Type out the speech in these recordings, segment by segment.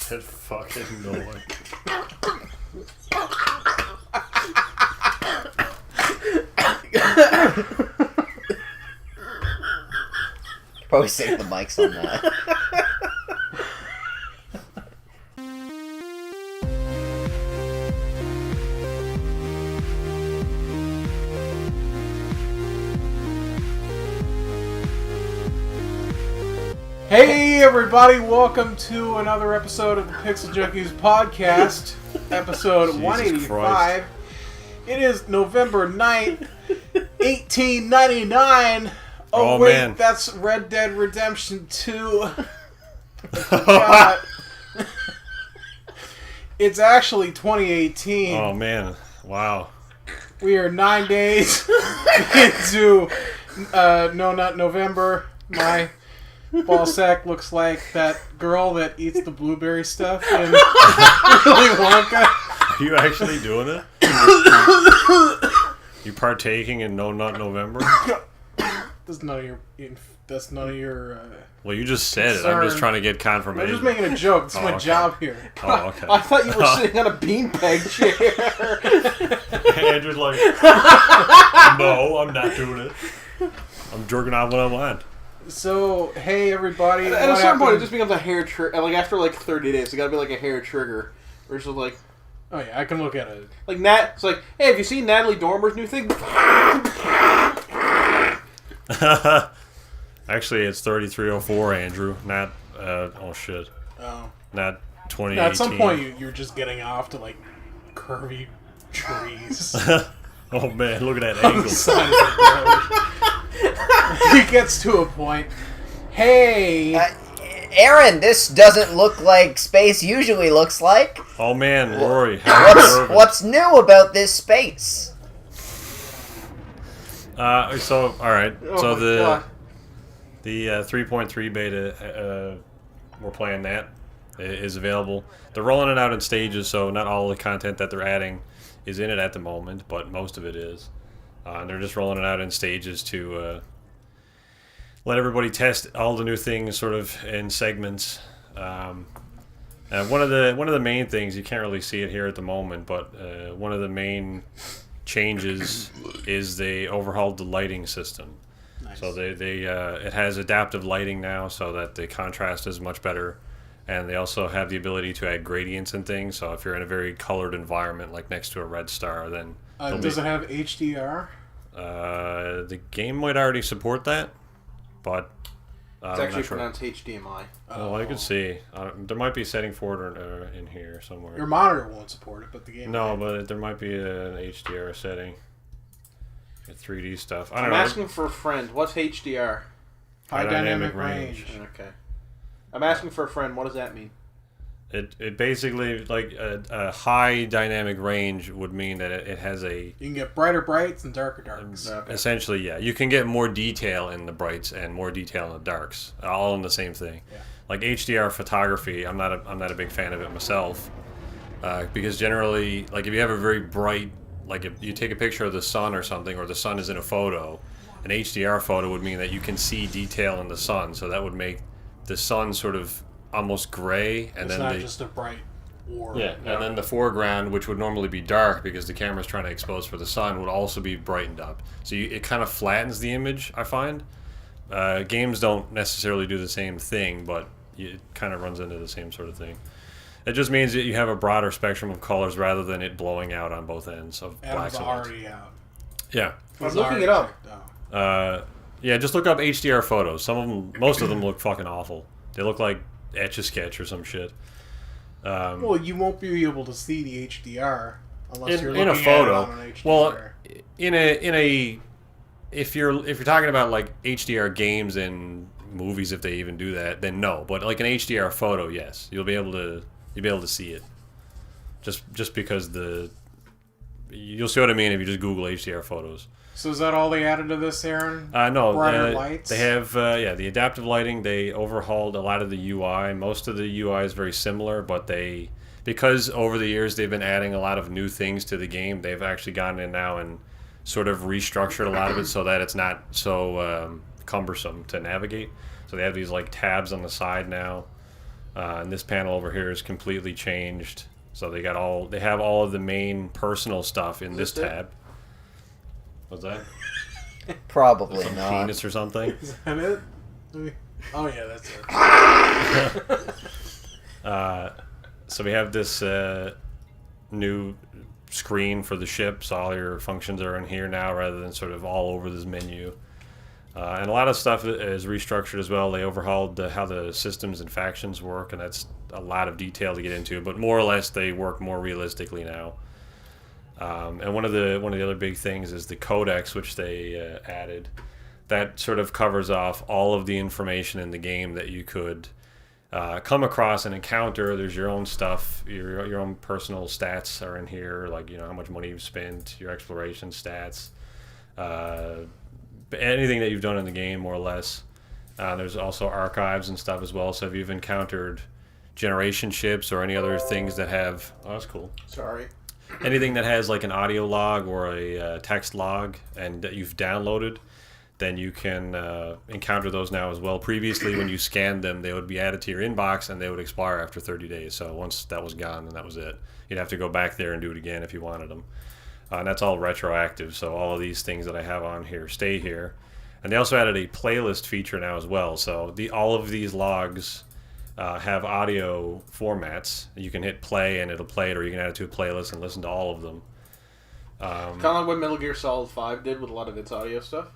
that fucking noise. Probably save the mics on that. Hey everybody, welcome to another episode of the Pixel Junkies podcast, episode 185. Christ. It is November 9th, 1899. Oh wait, man. That's Red Dead Redemption 2. God. It's actually 2018. Oh man, wow. We are 9 days into, no, not November. My ball sack looks like that girl that eats the blueberry stuff in Willy Wonka. Are you actually doing it? You partaking in No Nut November? That's none of your. Well, you just said it. I'm just trying to get confirmation. I'm just making a joke. It's my okay. job here. Oh, okay. I thought you were sitting on a beanbag chair. Andrew's like, no, I'm not doing it. I'm jerking off when I'm on. So, hey everybody. At a certain point, it just becomes a hair trigger. Like after 30 days, it gotta be like a hair trigger. Where it's just like, oh yeah, I can look at it. like Nat. It's like, hey, have you seen Natalie Dormer's new thing? Actually, it's 3304, Andrew. Not, oh shit. Oh. Not 2018. Now, at some point, you're just getting off to like curvy trees. Oh man, look at that on angle. the side of the road. He gets to a point. Hey. Aaron, this doesn't look like space usually looks like. Oh man, Rory. What's new about this space? So, alright. Oh So my God. the 3.3 beta, we're playing that, is available. They're rolling it out in stages, so not all the content that they're adding is in it at the moment, but most of it is. And they're just rolling it out in stages to let everybody test all the new things sort of in segments. And one of the main things, you can't really see it here at the moment, but one of the main changes is they overhauled the lighting system. Nice. So it has adaptive lighting now, so that the contrast is much better, and they also have the ability to add gradients and things. So if you're in a very colored environment, like next to a red star, then Does it have HDR? the game might already support that, but It's I'm actually not sure. pronounced HDMI. Oh, I could see. There might be a setting for it in here somewhere. Your monitor won't support it, but the game. No, but there might be an HDR setting. 3D stuff. I don't I'm know. asking for a friend. What's HDR? High dynamic range. Okay. I'm asking for a friend. What does that mean? It basically, like, a high dynamic range would mean that it has a... You can get brighter brights and darker darks. Okay. Essentially, yeah. You can get more detail in the brights and more detail in the darks, all in the same thing. Yeah. Like HDR photography, I'm not a big fan of it myself, because generally, like, if you have a very bright, like if you take a picture of the sun or something, or the sun is in a photo, an HDR photo would mean that you can see detail in the sun, so that would make the sun sort of almost gray, and It's then not just a bright orb. yeah, and then the foreground, which would normally be dark because the camera's trying to expose for the sun, would also be brightened up. So it kind of flattens the image, I find. Games don't necessarily do the same thing, but it kind of runs into the same sort of thing. It just means that you have a broader spectrum of colors rather than it blowing out on both ends of Adam's blacks and whites. already out. Yeah. I'm looking it up. Yeah, just look up HDR photos. Most of them look fucking awful. They look like Etch-a-Sketch or some shit. Well, you won't be able to see the HDR unless you're in looking a photo. at it on an HDR. Well, if you're talking about like HDR games and movies, if they even do that, then no. But like an HDR photo, yes, you'll be able to see it. Just because you'll see what I mean if you just Google HDR photos. So is that all they added to this, Aaron? No, Brighter lights? they have the adaptive lighting. They overhauled a lot of the UI. Most of the UI is very similar, but because over the years they've been adding a lot of new things to the game, they've actually gone in now and sort of restructured a lot of it so that it's not so cumbersome to navigate. So they have these like tabs on the side now. And this panel over here is completely changed. So they have all of the main personal stuff in this tab. What's that? Probably Some not. penis or something? Is that it? Oh yeah, that's it. So we have this new screen for the ship, so all your functions are in here now rather than sort of all over this menu. And a lot of stuff is restructured as well. They overhauled how the systems and factions work, and that's a lot of detail to get into, but more or less they work more realistically now. And one of the other big things is the codex, which they added. That sort of covers off all of the information in the game that you could come across and encounter. There's your own stuff, your own personal stats are in here, like how much money you've spent, your exploration stats, anything that you've done in the game, more or less. There's also archives and stuff as well. So if you've encountered generation ships or any other things that have, oh, that's cool. Sorry. Anything that has like an audio log or a text log and that you've downloaded, then you can encounter those now as well. Previously, when you scanned them, they would be added to your inbox and they would expire after 30 days. So once that was gone, then that was it. You'd have to go back there and do it again if you wanted them. And that's all retroactive, so all of these things that I have on here stay here. And they also added a playlist feature now as well. So all of these logs have audio formats. You can hit play and it'll play it, or you can add it to a playlist and listen to all of them. Kind of like what Metal Gear Solid 5 did with a lot of its audio stuff.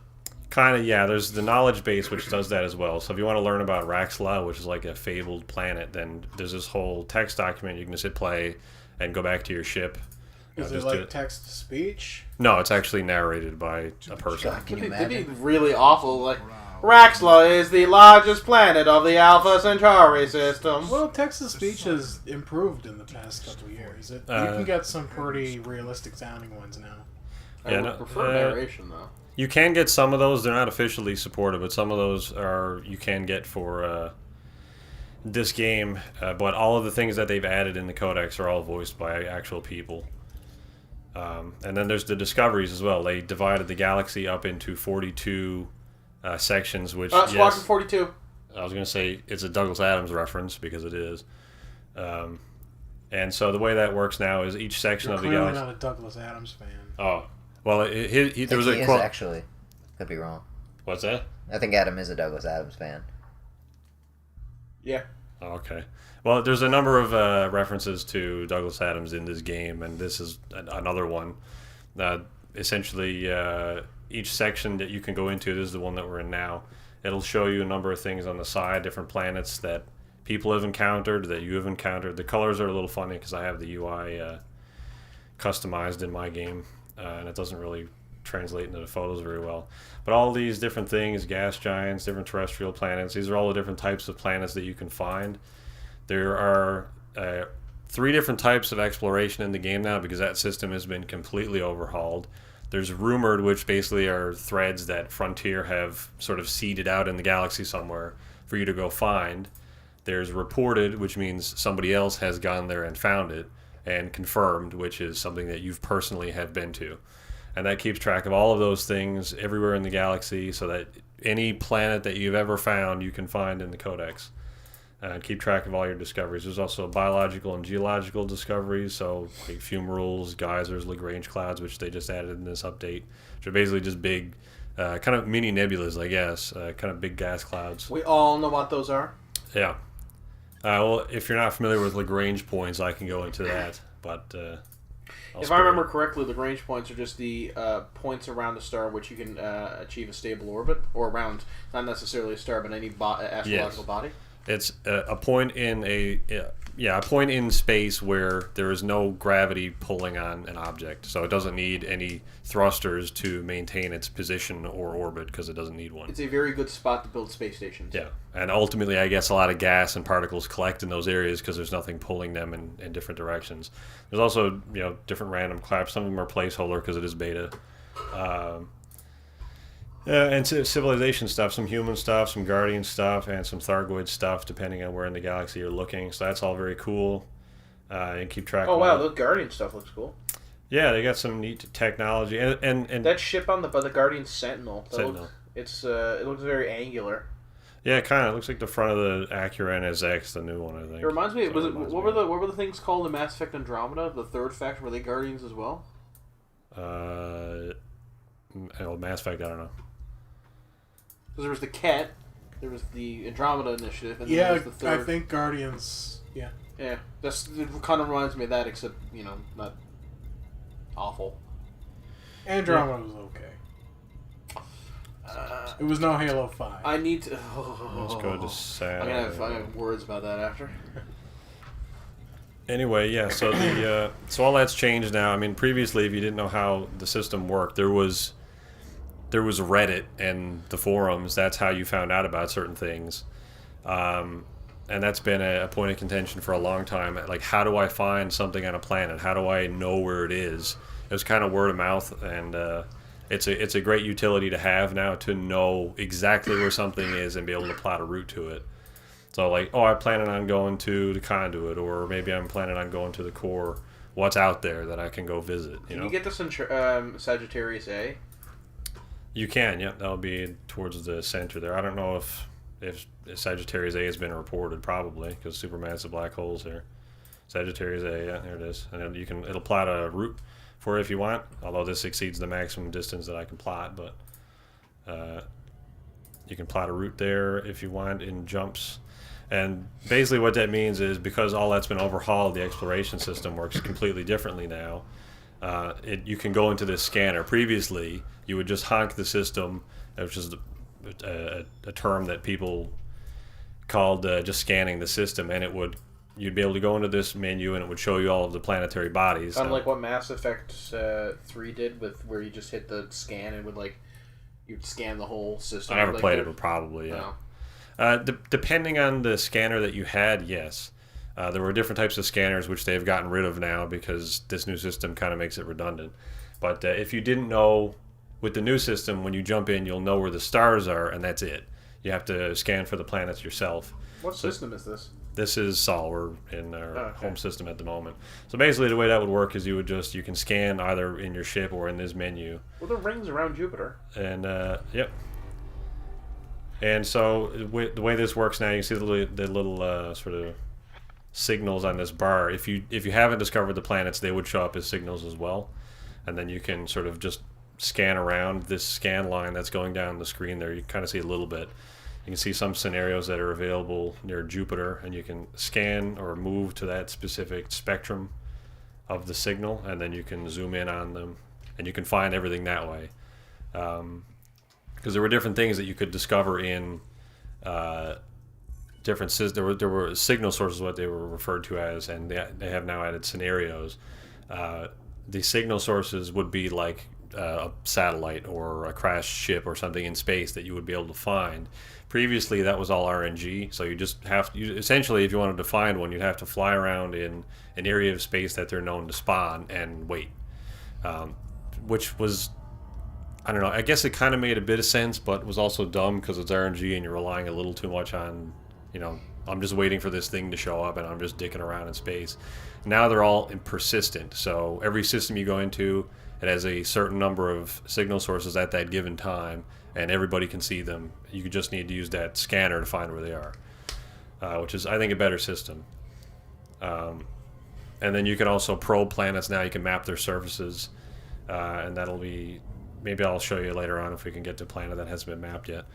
Kind of, yeah. There's the knowledge base, which does that as well. So if you want to learn about Raxla, which is like a fabled planet, then there's this whole text document. You can just hit play and go back to your ship. Is it like text to speech? No, it's actually narrated by a person. God, can you It'd be imagine? really awful. Like, Raxla is the largest planet of the Alpha Centauri system. Well, text to speech has improved in the past couple of years. You can get some pretty realistic sounding ones now. I would prefer narration, though. You can get some of those. They're not officially supported, but some of those you can get for this game. But all of the things that they've added in the codex are all voiced by actual people. And then there's the discoveries as well. They divided the galaxy up into 42 sections, which Squadron 42. I was going to say it's a Douglas Adams reference because it is. And so the way that works now is each section You're of the clearly galaxy. not a Douglas Adams fan. Oh, well, there was He a is quote. actually. Could be wrong. What's that? I think Adam is a Douglas Adams fan. Yeah. Oh, okay. Well, there's a number of references to Douglas Adams in this game, and this is another one. Essentially, each section that you can go into, this is the one that we're in now, it'll show you a number of things on the side, different planets that people have encountered, that you have encountered. The colors are a little funny because I have the UI customized in my game, and it doesn't really translate into the photos very well. But all these different things, gas giants, different terrestrial planets, these are all the different types of planets that you can find. There are 3 different types of exploration in the game now because that system has been completely overhauled. There's rumored, which basically are threads that Frontier have sort of seeded out in the galaxy somewhere for you to go find. There's reported, which means somebody else has gone there and found it, and confirmed, which is something that you've personally have been to. And that keeps track of all of those things everywhere in the galaxy so that any planet that you've ever found you can find in the codex. And keep track of all your discoveries. There's also biological and geological discoveries, so like fumaroles, geysers, Lagrange clouds, which they just added in this update, which are basically just big, kind of mini nebulas, I guess, kind of big gas clouds. We all know what those are. Yeah. Well, if you're not familiar with Lagrange points, I can go into that, but... If I remember correctly, Lagrange points are just the points around a star which you can achieve a stable orbit, or around, not necessarily a star, but any astrological body. It's a point in a point in space where there is no gravity pulling on an object, so it doesn't need any thrusters to maintain its position or orbit because it doesn't need one. It's a very good spot to build space stations. Yeah, and ultimately, I guess a lot of gas and particles collect in those areas because there's nothing pulling them in different directions. There's also different random claps. Some of them are placeholder because it is beta. And civilization stuff, some human stuff, some Guardian stuff, and some Thargoid stuff, depending on where in the galaxy you're looking. So that's all very cool. And keep track. Oh wow, the Guardian stuff looks cool. Yeah, they got some neat technology, and that ship on the Guardian Sentinel. Sentinel. It looks very angular. Yeah, kind of looks like the front of the Acura NSX, the new one, I think. It reminds me. So Was it it reminds what me were the things called in Mass Effect Andromeda? The third faction, were they Guardians as well? Mass Effect, I don't know. Because there was the Ket, there was the Andromeda Initiative, and then there was the third. I think Guardians. Yeah. Yeah, it kind of reminds me of that, except not awful. Andromeda was okay. It was no Halo 5. I need to. Let's go to Sam. I'm gonna have words about that after. Anyway, yeah. So so all that's changed now. I mean, previously, if you didn't know how the system worked, there was Reddit and the forums. That's how you found out about certain things, and that's been a point of contention for a long time. Like, how do I find something on a planet? How do I know where it is? It was kind of word of mouth, and it's a great utility to have now to know exactly where something is and be able to plot a route to it. So, like, I'm planning on going to the conduit, or maybe I'm planning on going to the core. What's out there that I can go visit? Can you get this in Sagittarius A? You can, yep. That'll be towards the center there. I don't know if Sagittarius A has been reported, probably, because supermassive black holes there. Sagittarius A, yeah, there it is. And then it'll plot a route for it if you want, although this exceeds the maximum distance that I can plot, but you can plot a route there if you want in jumps. And basically what that means is, because all that's been overhauled, the exploration system works completely differently now. You can go into this scanner. Previously, you would just honk the system, which is a term that people called just scanning the system, and you'd be able to go into this menu and it would show you all of the planetary bodies. Kind of like what Mass Effect 3 did, where you just hit the scan and you'd scan the whole system. I never played it, but probably, yeah. No. Depending on the scanner that you had, yes. There were different types of scanners which they've gotten rid of now because this new system kind of makes it redundant. But if you didn't know, with the new system, when you jump in, you'll know where the stars are, and that's it. You have to scan for the planets yourself. What system is this? This is Sol. We're in our home system at the moment. So basically, the way that would work is you can scan either in your ship or in this menu. Well, the rings around Jupiter. And yep. And so the way this works now, you can see the little sort of signals on this bar. If you haven't discovered the planets, they would show up as signals as well. And then you can sort of just scan around this scan line that's going down the screen there. You kind of see a little bit. You can see some scenarios that are available near Jupiter, and you can scan or move to that specific spectrum of the signal, and then you can zoom in on them, and you can find everything that way. Because there were different things that you could discover in different there were signal sources, what they were referred to as, and they have now added scenarios. The signal sources would be like a satellite or a crashed ship or something in space that you would be able to find. Previously, that was all RNG, so you just essentially, if you wanted to find one, you'd have to fly around in an area of space that they're known to spawn and wait, which was, I don't know, I guess it kind of made a bit of sense, but was also dumb because it's RNG and you're relying a little too much on, I'm just waiting for this thing to show up and I'm just dicking around in space. Now they're all persistent, so every system you go into, it has a certain number of signal sources at that given time, and everybody can see them. You just need to use that scanner to find where they are, which is, I think, a better system. And then you can also probe planets now. You can map their surfaces, and that'll be... Maybe I'll show you later on if we can get to a planet that hasn't been mapped yet.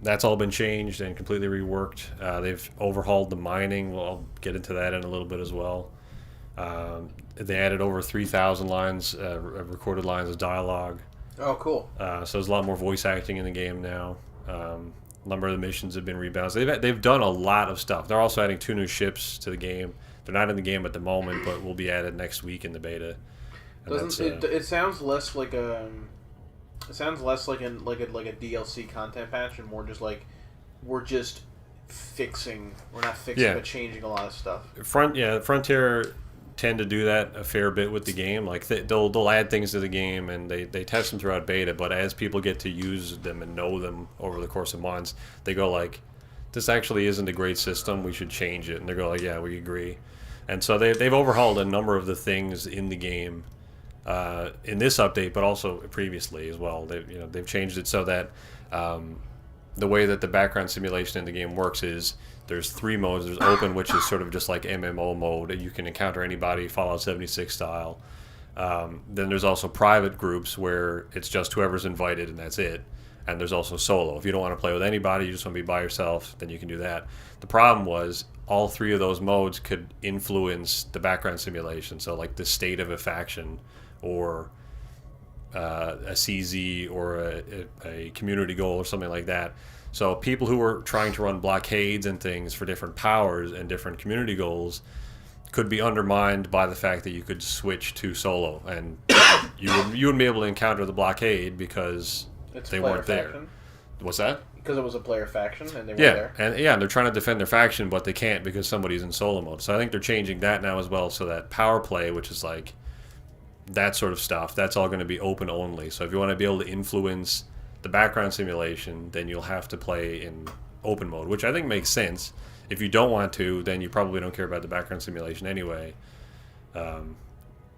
That's all been changed and completely reworked. They've overhauled the mining. Well, I'll get into that in a little bit as well. They added over 3,000 lines, recorded lines of dialogue. Oh, cool. So there's a lot more voice acting in the game now. A number of the missions have been rebalanced. They've done a lot of stuff. They're also adding 2 new ships to the game. They're not in the game at the moment, but will be added next week in the beta. It sounds less like a DLC content patch, and more just like we're not fixing, but changing a lot of stuff. Frontier tend to do that a fair bit with the game. Like they'll add things to the game and they test them throughout beta, but as people get to use them and know them over the course of months, they go like, this actually isn't a great system, we should change it. And they go like, yeah, we agree. And so they've overhauled a number of the things in the game in this update, but also previously as well. They've changed it so that the way that the background simulation in the game works is there's 3 modes. There's open, which is sort of just like MMO mode, and you can encounter anybody Fallout 76 style. Then there's also private groups where it's just whoever's invited and that's it. And there's also solo. If you don't want to play with anybody, you just want to be by yourself, then you can do that. The problem was all 3 of those modes could influence the background simulation. So like the state of a faction or a CZ or a community goal or something like that. So people who were trying to run blockades and things for different powers and different community goals could be undermined by the fact that you could switch to solo, and you wouldn't be able to encounter the blockade because they weren't there. What's that? Because it was a player faction and they weren't there. And they're trying to defend their faction, but they can't because somebody's in solo mode. So I think they're changing that now as well, so that power play, which is like that sort of stuff, that's all going to be open only. So if you want to be able to influence the background simulation, then you'll have to play in open mode, which I think makes sense. If you don't want to, then you probably don't care about the background simulation anyway,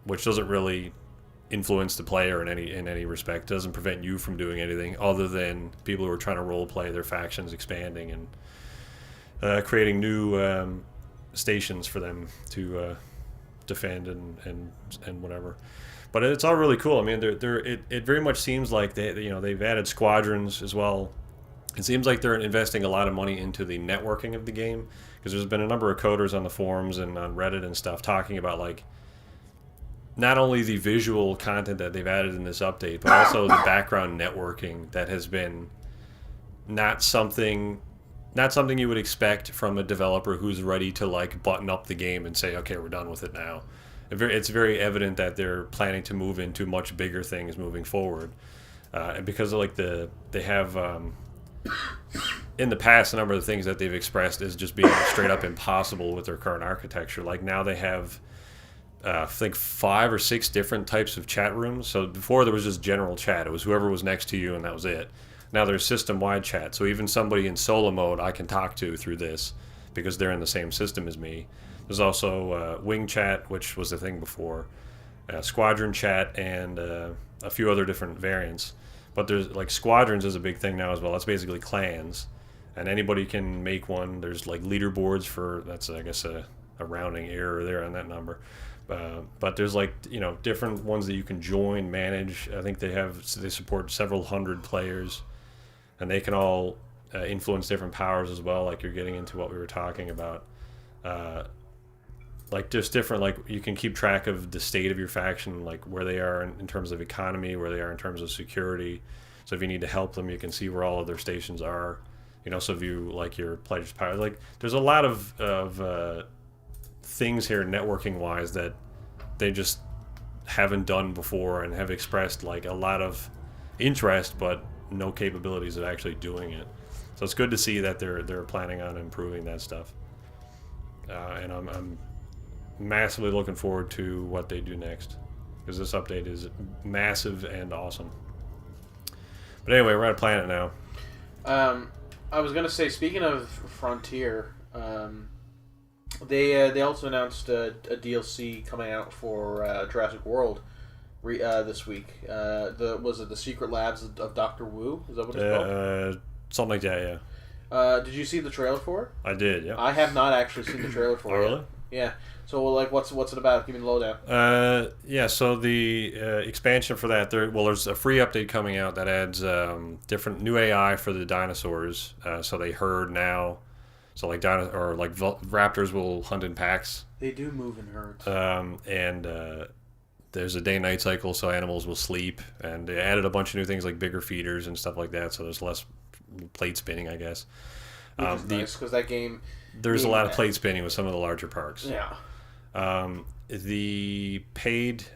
which doesn't really influence the player in any respect. It doesn't prevent you from doing anything other than people who are trying to role play their factions expanding and creating new stations for them to defend and whatever. But it's all really cool. I mean, it very much seems like they've added squadrons as well. It seems like they're investing a lot of money into the networking of the game, because there's been a number of coders on the forums and on Reddit and stuff talking about like not only the visual content that they've added in this update, but also the background networking that has been not something you would expect from a developer who's ready to like button up the game and say, okay, we're done with it now. It's very evident that they're planning to move into much bigger things moving forward, and because of like they have in the past a number of the things that they've expressed as just being straight up impossible with their current architecture. Like now they have I think 5 or 6 different types of chat rooms. So before there was just general chat. It was whoever was next to you and that was it. Now there's system-wide chat. So even somebody in solo mode I can talk to through this because they're in the same system as me. There's also wing chat, which was the thing before, squadron chat, and a few other different variants. But there's like squadrons is a big thing now as well. That's basically clans, and anybody can make one. There's like leaderboards for, that's I guess a rounding error there on that number. But there's like different ones that you can join, manage. I think they support several hundred players, and they can all influence different powers as well. Like you're getting into what we were talking about. Like just different, like you can keep track of the state of your faction, like where they are in terms of economy, where they are in terms of security. So if you need to help them, you can see where all of their stations are. So if you like your pledged power, like there's a lot of things here networking wise that they just haven't done before and have expressed like a lot of interest, but no capabilities of actually doing it. So it's good to see that they're planning on improving that stuff. And I'm massively looking forward to what they do next, because this update is massive and awesome. But anyway, we're at Planet now. I was gonna say, speaking of Frontier, they also announced a DLC coming out for Jurassic World this week. Was it the Secret Labs of Dr. Wu? Is that what it's called? Something like that, yeah. Did you see the trailer for it? I did, yeah. I have not actually seen the trailer for it. Oh, really? Yeah. So, like, what's it about? Give me the lowdown. Yeah. So the expansion for that, there's a free update coming out that adds different new AI for the dinosaurs. So they herd now. So like raptors will hunt in packs. They do move in herds. And there's a day-night cycle, so animals will sleep. And they added a bunch of new things like bigger feeders and stuff like that. So there's less plate spinning, I guess. Which is nice, because that game... There's a lot of plate spinning with some of the larger parks. Yeah. The paid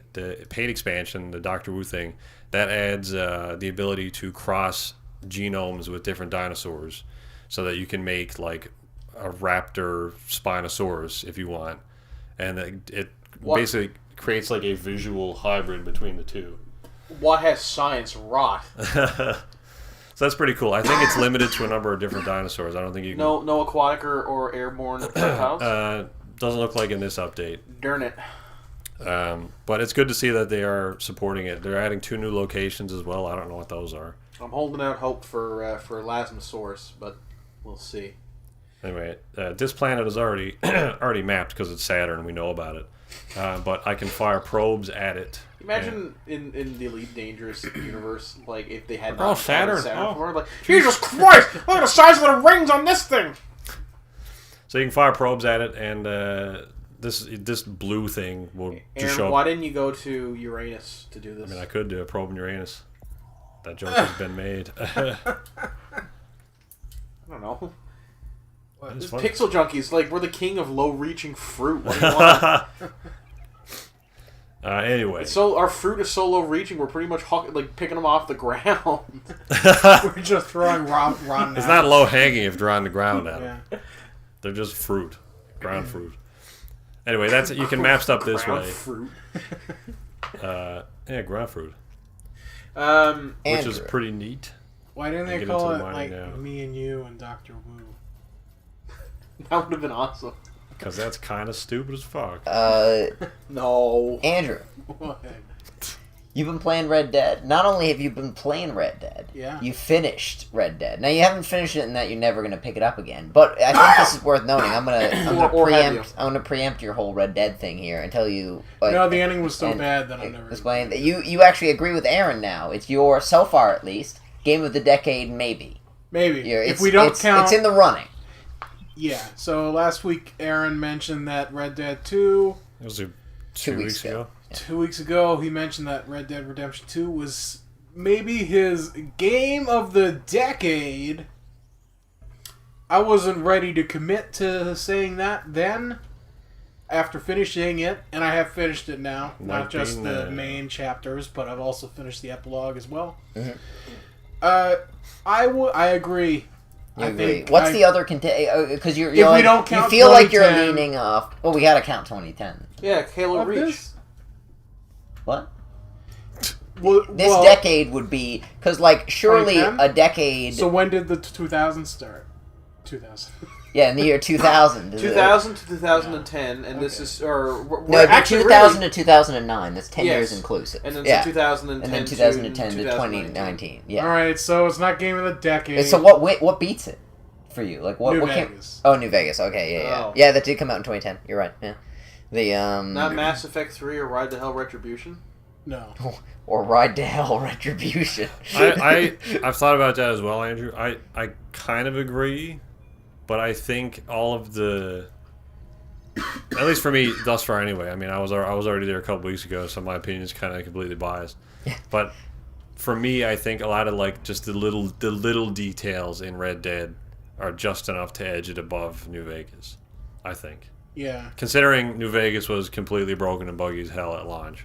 expansion, the Doctor Wu thing, that adds the ability to cross genomes with different dinosaurs, so that you can make like a raptor Spinosaurus if you want, and it basically creates like a visual hybrid between the two. What has science wrought? So that's pretty cool. I think it's limited to a number of different dinosaurs. I don't think you can... No aquatic or airborne reptiles? Doesn't look like in this update. Darn it. But it's good to see that they are supporting it. They're adding 2 new locations as well. I don't know what those are. I'm holding out hope for Lasmosaurus, but we'll see. Anyway, this planet is already already mapped because it's Saturn. We know about it. But I can fire probes at it. Imagine in the Elite Dangerous universe, like if they had Saturn. Before, like Jesus Christ! Look at the size of the rings on this thing. So you can fire probes at it, and this blue thing will just Aaron, show up. why didn't you go to Uranus to do this? I mean, I could do a probe in Uranus. That joke has been made. I don't know. That is This funny. Pixel Junkies, like we're the king of low-reaching fruit. What do you want? Anyway. So our fruit is so low-reaching, we're pretty much picking them off the ground. We're just throwing rotten. It's not low hanging if they're on the ground at them. Yeah. They're just fruit, ground fruit. Anyway, that's you can map stuff this Ground way. fruit. Yeah, ground fruit, which Andrew. is pretty neat. Why didn't I they get call into it the like mining now. Me and You and Doctor Wu? That would have been awesome. Because that's kind of stupid as fuck. No. Andrew, What? you've been playing Red Dead. Not only have you been playing Red Dead, Yeah. you finished Red Dead. Now you haven't finished it in that you're never going to pick it up again. But I think this is worth noting. I'm gonna preempt your whole Red Dead thing here and tell you. No, the ending was so and bad that I'm never. explain that you actually agree with Aaron now. It's your, so far at least, game of the decade, maybe. Maybe If we don't count. it's in the running. Yeah. So last week, Aaron mentioned that Red Dead 2. It was 2 2 weeks ago. 2 weeks ago, he mentioned that Red Dead Redemption 2 was maybe his game of the decade. I wasn't ready to commit to saying that then, after finishing it, and I have finished it now. Not just the main chapters, but I've also finished the epilogue as well. Mm-hmm. I agree. You I agree. think What's the other because you're If we like, don't you count feel like you're 2010 leaning off. Well, we gotta count 2010. Yeah, Halo of Reach. this? What? Well, This decade would be because like surely 2010? a decade. So when did the 2000s start? 2000. Yeah, in the year 2000. 2000 to 2010, and this is No, we're but 2000 to 2009. That's 10 years Yes. inclusive. and then yeah. 2010, And then 2010 to 2019. 2019. Yeah. All right, so it's not game of the decade. So what beats it for you? Like what? New what Vegas. Oh, New Vegas. Okay, yeah. Oh. Yeah, that did come out in 2010. You're right. Yeah. The Not Mass Effect 3 or Ride to Hell Retribution. No. or Ride to Hell Retribution. I've thought about that as well, Andrew. I kind of agree, but I think all of the, at least for me thus far anyway. I mean, I was already there a couple weeks ago, so my opinion is kind of completely biased. But for me, I think a lot of like just the little details in Red Dead are just enough to edge it above New Vegas. I think. Yeah. Considering New Vegas was completely broken and buggy as hell at launch.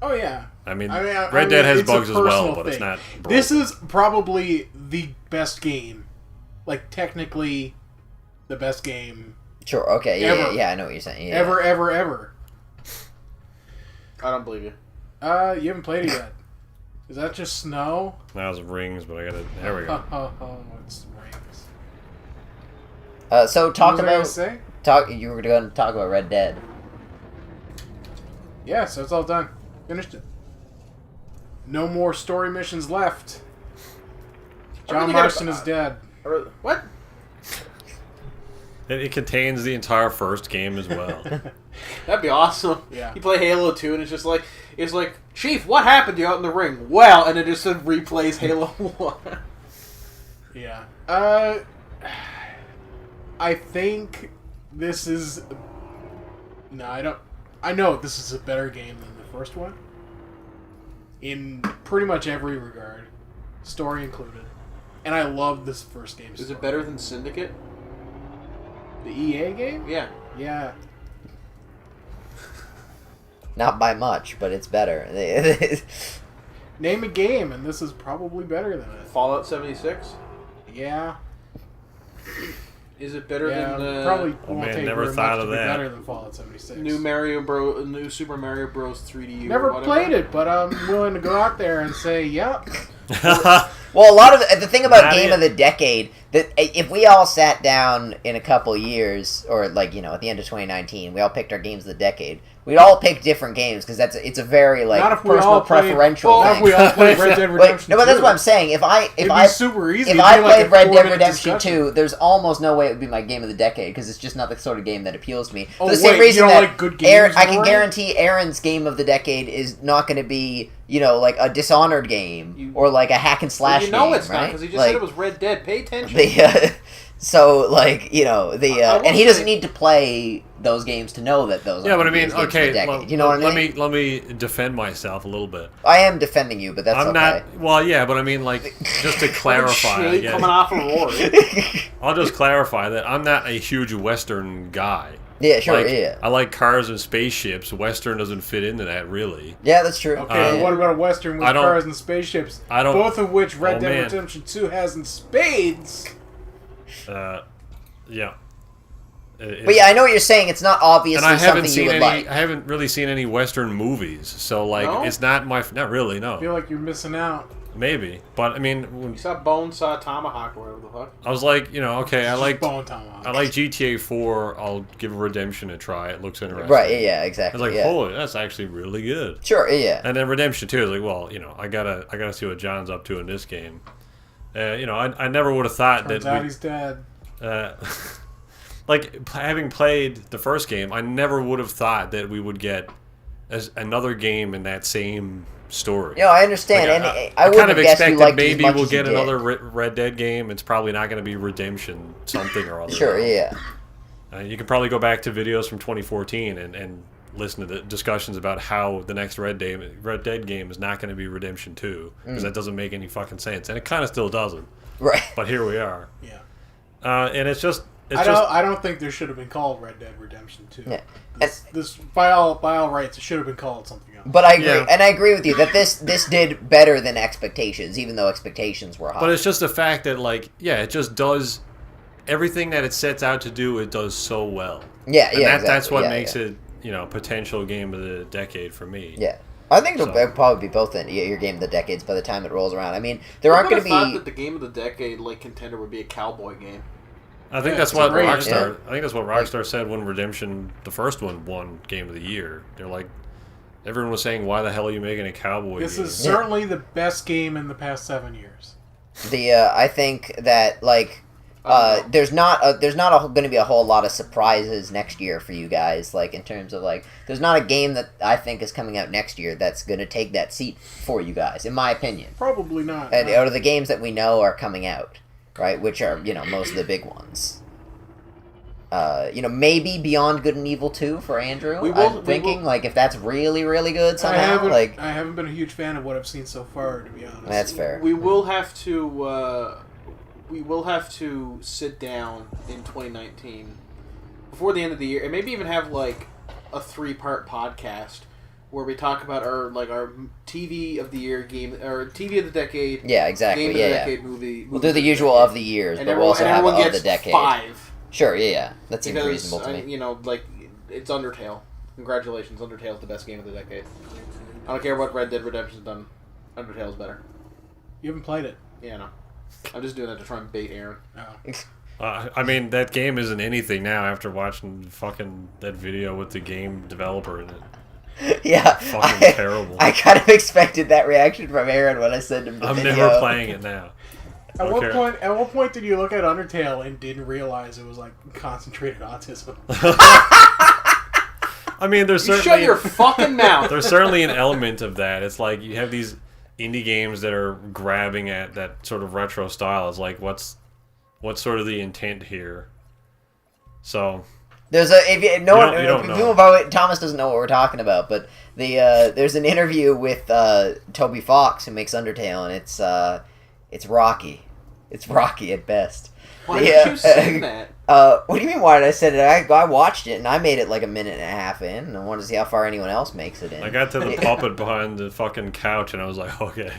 Oh yeah. I mean, I Red Dead has it's a bugs as well, personal but it's thing. not broken. This is probably the best game. Like technically, the best game Sure. Okay. Yeah. Ever. Yeah. I know what you're saying. Yeah. ever. I don't believe you. You haven't played it yet. Is that just snow? That was rings, but I gotta. There we go. It's rings. So talk What was I gonna about say? You were going to talk about Red Dead. Yeah, so it's all done. Finished it. No more story missions left. John really Marston gotta- is dead. What? It contains the entire first game as well. That'd be awesome. Yeah. You play Halo 2 and it's like, Chief, what happened to you out in the ring? Well, and it just replays Halo 1. Yeah. I think this is... No, I don't... I know this is a better game than the first one. In pretty much every regard. Story included. And I love this first game. Is it better than Syndicate? The EA game? Yeah. Yeah. Not by much, but it's better. Name a game, and this is probably better than it. Fallout 76? Yeah. Is it better Yeah, than probably Oh, won't man, take never very thought much of to be that. better than Fallout 76. new Super Mario Bros. 3D? Never or whatever? played it, but I'm willing to go out there and say, yep. Well, a lot of the thing about Not game it. of the decade, that if we all sat down in a couple years, or like at the end of 2019, we all picked our games of the decade. We'd all pick different games because it's a very like personal preferential thing. Not if we all played Red Dead Redemption 2. No, but that's what I'm saying. If I super easy. if I played Red Dead Redemption 2, there's almost no way it would be my game of the decade because it's just not the sort of game that appeals to me. For the same reason you don't like good games? I can guarantee Aaron's game of the decade is not going to be like a Dishonored game or like a hack and slash game. It's not because he just said it was Red Dead. Pay attention. So and he doesn't need to play those games to know that those. Yeah, but I mean, okay, you know what I mean? Let me defend myself a little bit. I am defending you, but that's I'm okay. not. Well, yeah, but I mean, like, just to clarify, shade coming off a Rory. I'll just clarify that I'm not a huge Western guy. Yeah, sure, like, yeah. I like cars and spaceships. Western doesn't fit into that, really. Yeah, that's true. Okay, what about a Western with cars and spaceships? Both of which Red Dead Redemption 2 has in spades. Yeah. But yeah, I know what you're saying. It's not obviously something you would like. I haven't really seen any Western movies, so like it's not my. Not really, no. I feel like you're missing out. Maybe, but I mean, you saw Bone Saw Tomahawk or whatever the fuck. I was like, okay, I like Bone Tomahawk. I like GTA 4. I'll give Redemption a try. It looks interesting. Right? Yeah, exactly. I was like, holy, that's actually really good. Sure. Yeah. And then Redemption 2 is like, well, I gotta see what John's up to in this game. I never would have thought Turns out he's dead. Like, having played the first game, I never would have thought that we would get another game in that same story. Yeah, I understand, like, I kind of expected maybe we'll get another Red Dead game. It's probably not going to be Redemption something or other. Sure, yeah. You can probably go back to videos from 2014 and listen to the discussions about how the next Red Dead game is not going to be Redemption 2, because that doesn't make any fucking sense, and it kind of still doesn't. Right. But here we are. Yeah. And it's just... I don't think there should have been called Red Dead Redemption 2. Yeah. This by all rights, it should have been called something else. But I agree, and I agree with you that this did better than expectations, even though expectations were high. But it's just the fact that, like, it just does everything that it sets out to do. It does so well. Yeah, and exactly. That's what makes it, potential game of the decade for me. Yeah. I think it'll probably be both in your game of the decades by the time it rolls around. I mean, there aren't going to be. I thought that the game of the decade contender would be a cowboy game. I think that's what Rockstar. I think that's what Rockstar said when Redemption, the first one, won Game of the Year. They're like, everyone was saying, "Why the hell are you making a cowboy?" This is certainly the best game in the past 7 years. I think that there's not going to be a whole lot of surprises next year for you guys. Like in terms of there's not a game that I think is coming out next year that's going to take that seat for you guys, in my opinion. Probably not. And out of the games that we know are coming out. Right, which are most of the big ones. Maybe Beyond Good and Evil 2 for Andrew. I'm thinking if that's really really good somehow. I haven't been a huge fan of what I've seen so far, to be honest. That's fair. We will have to sit down in 2019 before the end of the year, and maybe even have a 3-part podcast where we talk about our TV of the year game, or TV of the decade. Yeah, exactly. Game of the decade movie. We'll do the usual of the years, but we'll also have of the decade. 5. Sure, yeah. That seems reasonable to me. It's Undertale. Congratulations, Undertale's the best game of the decade. I don't care what Red Dead Redemption's done. Undertale's better. You haven't played it. Yeah, no. I'm just doing that to try and bait Aaron. Oh. I mean, that game isn't anything now after watching that video with the game developer in it. Yeah, fucking terrible. I kind of expected that reaction from Aaron when I sent him the video. I'm never playing it now. At what point did you look at Undertale and didn't realize it was concentrated autism? I mean, there's certainly shut your fucking mouth. There's certainly an element of that. It's like you have these indie games that are grabbing at that sort of retro style. It's like what's sort of the intent here? So. There's Thomas doesn't know what we're talking about, but there's an interview with Toby Fox who makes Undertale, and it's rocky. It's rocky at best. Why did you say that? What do you mean? Why did I say that? I watched it and I made it a minute and a half in, and I wanted to see how far anyone else makes it in. I got to the puppet behind the fucking couch, and I was like, okay.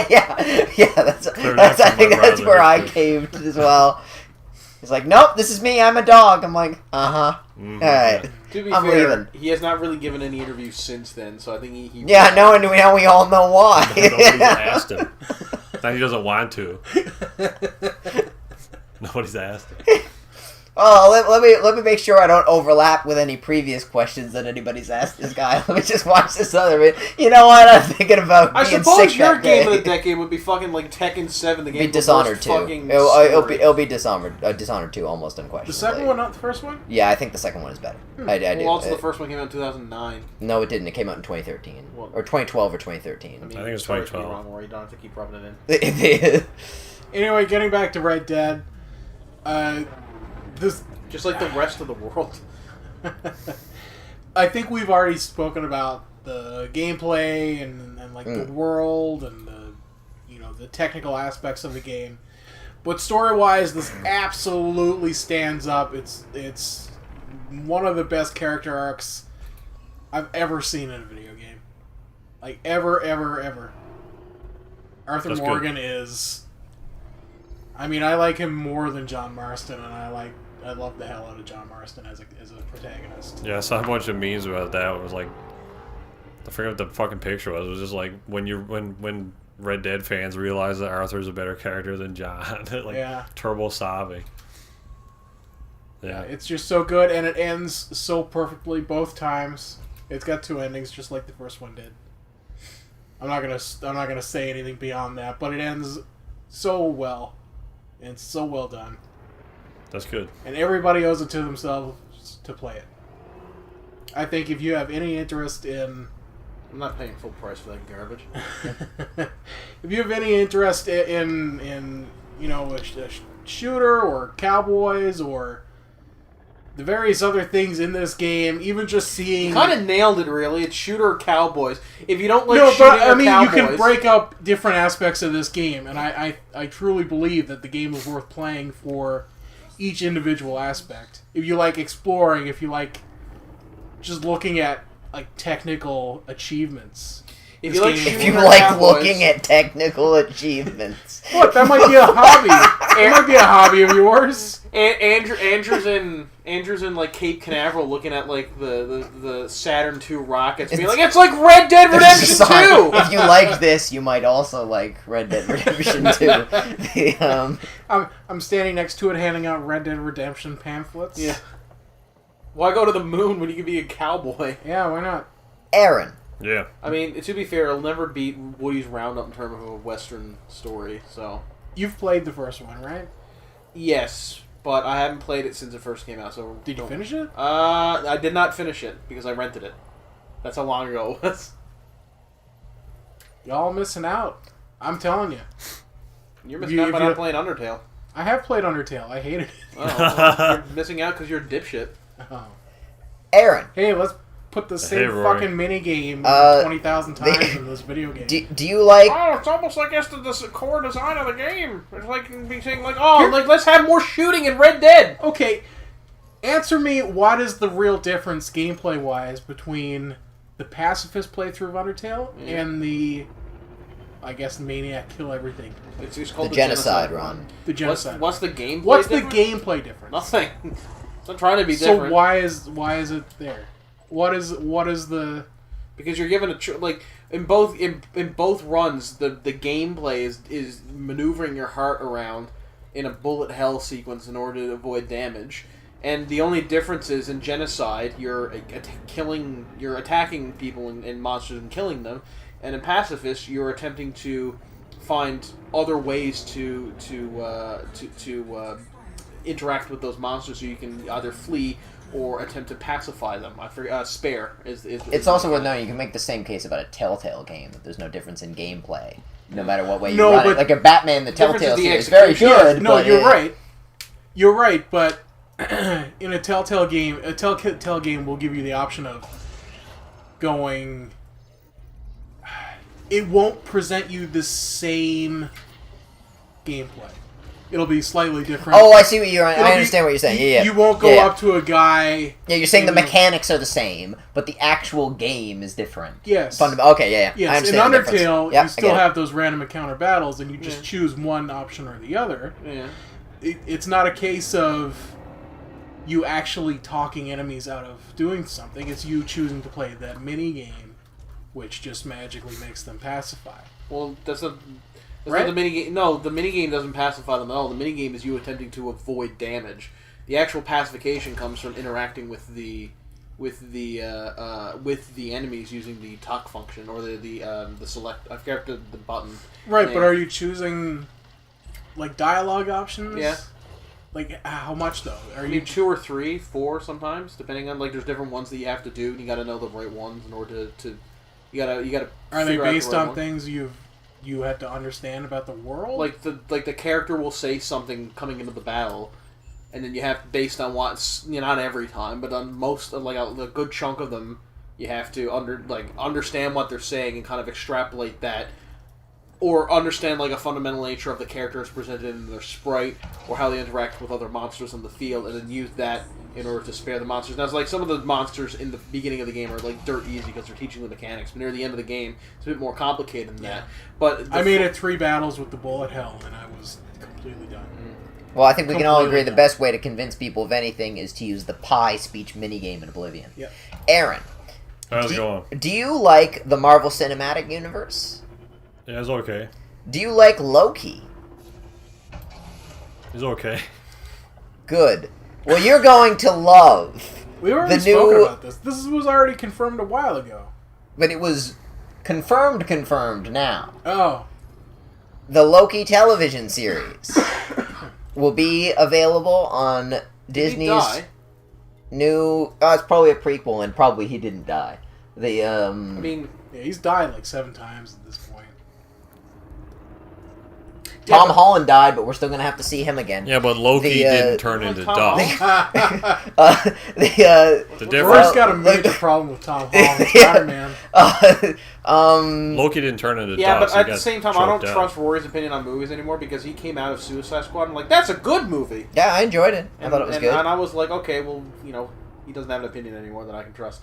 yeah. That's I think that's where I caved as well. He's like, nope, this is me. I'm a dog. I'm like, Mm-hmm. all right. To be I'm fair, leaving. he has not really given any interviews since then, so I think he yeah, no, and now we all know why. Nobody's asked him. Now he doesn't want to. Nobody's asked. Oh, let me make sure I don't overlap with any previous questions that anybody's asked this guy. Let me just watch this other bit. You know what? I'm thinking about I being suppose sick your that game day. of the decade would be fucking like Tekken 7, the game Be with the Dishonored worst 2. fucking It'll story. be Dishonored 2 almost unquestionably. The second one, not the first one? Yeah, I think the second one is better. I do. Well, also the first one came out in 2009. No, it didn't. It came out in 2013. Well, Or 2012 or 2013. I mean, I think it's sorry to be 2012. wrong, Rory. You don't have to keep rubbing it in. Anyway, getting back to Red Dead. This... Just like the rest of the world. I think we've already spoken about the gameplay and like the world and the technical aspects of the game. But story-wise, this absolutely stands up. It's one of the best character arcs I've ever seen in a video game. Like, ever. Arthur That's Morgan good. is... I mean, I like him more than John Marston, and I love the hell out of John Marston as a protagonist. Yeah, I saw a bunch of memes about that. It was like, I forget what the fucking picture was. It was just like when Red Dead fans realize that Arthur's a better character than John. Like, Yeah. turbo sobbing. Yeah, it's just so good, and it ends so perfectly both times. It's got two endings, just like the first one did. I'm not gonna say anything beyond that, but it ends so well, and it's so well done. That's good. And everybody owes it to themselves to play it. I think if you have any interest in... I'm not paying full price for that garbage. if you have any interest in a shooter or cowboys or the various other things in this game, even just seeing... Kind of nailed it, really. It's shooter or cowboys. If you don't like No, shooting but I or mean, cowboys... you can break up different aspects of this game, and I truly believe that the game is worth playing for each individual aspect. If you like exploring, if you like just looking at like technical achievements. If you like game- shooting If you or like cowboys, looking at technical achievements. What? That might be a hobby. That might be a hobby of yours. Andrew's in like Cape Canaveral looking at like the Saturn II rockets, being like, it's like Red Dead There's a Redemption sign. 2! If you like this, you might also like Red Dead Redemption 2. I'm standing next to it handing out Red Dead Redemption pamphlets. Yeah. Why go to the moon when you can be a cowboy? Yeah, why not? Aaron. Yeah. I mean, to be fair, it'll never beat Woody's Roundup in terms of a Western story, so... You've played the first one, right? Yes, but I haven't played it since it first came out, so... Did you finish it? I did not finish it, because I rented it. That's how long ago it was. Y'all missing out. I'm telling you. You're missing out by not playing Undertale. I have played Undertale. I hated it. Oh, well, you're missing out because you're a dipshit. Oh. Aaron. Hey, let's put the same Rory. fucking minigame 20,000 times in this video game. Do you like... Oh, it's almost like it's the core design of the game. It's like being saying like, oh, like let's have more shooting in Red Dead. Okay, answer me, what is the real difference gameplay-wise between the pacifist playthrough of Undertale and the, I guess, Maniac Kill Everything? It's called The genocide run. The genocide. What's the gameplay? What's difference? the gameplay difference? Nothing. It's not trying to be So different. why is it there? What is the... Because you're given like in both runs, the gameplay is maneuvering your heart around in a bullet hell sequence in order to avoid damage. And the only difference is in genocide, you're attacking people and monsters and killing them, and in pacifist, you're attempting to find other ways to interact with those monsters so you can either flee or attempt to pacify them. I forget. Spare is It's also worth knowing you can make the same case about a Telltale game, that there's no difference in gameplay, no matter what way you No, run it. but Like a Batman, the difference Telltale is the series is very execution. good. No, but you're right. You're right, but in a Telltale game, a Telltale game will give you the option of going... It won't present you the same gameplay. It'll be slightly different. Oh, I see what I It'll be- understand what you're saying. Yeah. You won't go Yeah. up to a guy... Yeah, you're saying the and, mechanics are the same, but the actual game is different. Yes. Okay, yeah. I Yes, in understand the difference. Undertale, Yep, you I still get it. have those random encounter battles, and you just Yeah. choose one option or the other. Yeah. It's not a case of you actually talking enemies out of doing something. It's you choosing to play that mini game, which just magically makes them pacify. Well, Right? The minigame. No, the minigame doesn't pacify them at all. The minigame is you attempting to avoid damage. The actual pacification comes from interacting with the enemies using the talk function or the select. I forgot the button. Right, name. but are you choosing like dialogue options? Yeah. Like how much though? Are I you mean, 2 or 3, 4 sometimes, depending on there's different ones that you have to do, and you got to know the right ones in order to you gotta. Are they figure out the based right on one. things you have to understand about the world? Like the character will say something coming into the battle, and then you have based on what not every time, but on most like a good chunk of them, you have to understand what they're saying and kind of extrapolate that, or understand like a fundamental nature of the characters presented in their sprite or how they interact with other monsters in the field, and then use that in order to spare the monsters. Now, it's like some of the monsters in the beginning of the game are like dirt easy because they're teaching the mechanics, but near the end of the game, it's a bit more complicated than that. But I made it 3 battles with the bullet hell, and I was completely done. Well, I think we can all Completely agree the done. best way to convince people of anything is to use the pie speech minigame in Oblivion. Yep. Aaron, How's it going? do you like the Marvel Cinematic Universe? Yeah, it's okay. Do you like Loki? It's okay. Good. Well, you're going to love We already the spoken new, about this. This was already confirmed a while ago. but it was confirmed now. Oh. The Loki television series will be available on Did he Disney's die? new. It's probably a prequel, and probably he didn't die. The I mean, Yeah, he's died like 7 times at this point. Tom Holland died, but we're still gonna have to see him again. Yeah, but Loki The, didn't turn like into Tom dust. The The First difference, got a major problem with Tom Holland, Spider-Man. Loki didn't turn into yeah, dust. but He at the got same time, I don't choked out. trust Rory's opinion on movies anymore because he came out of Suicide Squad and like, that's a good movie. Yeah, I enjoyed it. I And, thought it was and, good. and I was like, okay, well, he doesn't have an opinion anymore that I can trust.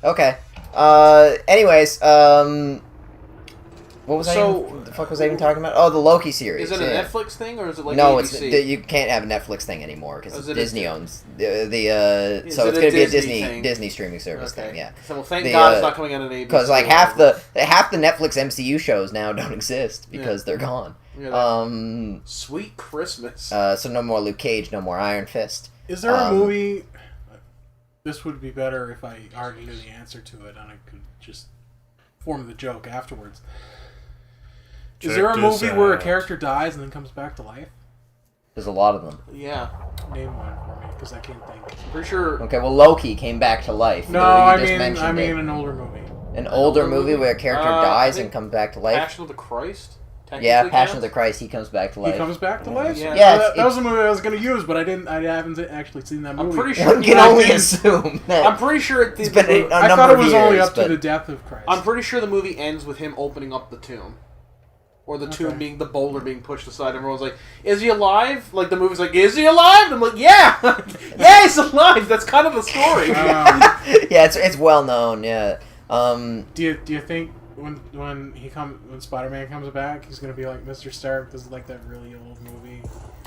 Okay. Anyways, what was the fuck was I even talking about? Oh, the Loki series. Is it a yeah. Netflix thing or is it like No, ABC? you can't have a Netflix thing anymore because Is it Disney a- owns so Is it's it going a to be a Disney thing? Disney streaming service Okay. thing. Yeah. So, well, thank The, God it's not coming out on ABC. Because like half the Netflix MCU shows now don't exist because they're gone. Yeah, Sweet Christmas. So no more Luke Cage, no more Iron Fist. Is there a movie... This would be better if I already knew the answer to it and I could just form the joke afterwards. Is there a Check movie this where a out. character dies and then comes back to life? There's a lot of them. Yeah. Name one for me, because I can't think. Pretty sure... Okay, well Loki came back to life. No, You I just mean mentioned it. an older movie. An older older movie movie? where a character I dies think and comes back to life. Passion of the Christ? Yeah, technically Passion of the counts? Christ. He comes back to life. He comes back to life? Yeah. Yeah, that it's- was a movie I was going to use, but I haven't actually seen that movie. I'm pretty sure... One can only assume that I'm pretty sure it's been a I number thought it of was years, only up to but- the death of Christ. I'm pretty sure the movie ends with him opening up the tomb. Or the tomb being the boulder being pushed aside. Everyone's like, "Is he alive?" Like the movie's like, "Is he alive?" And I'm like, "Yeah, yeah, he's alive." That's kind of the story. Yeah, it's well known. Yeah. Do you think when Spider-Man comes back, he's gonna be like Mr. Stark? This is like that really old movie.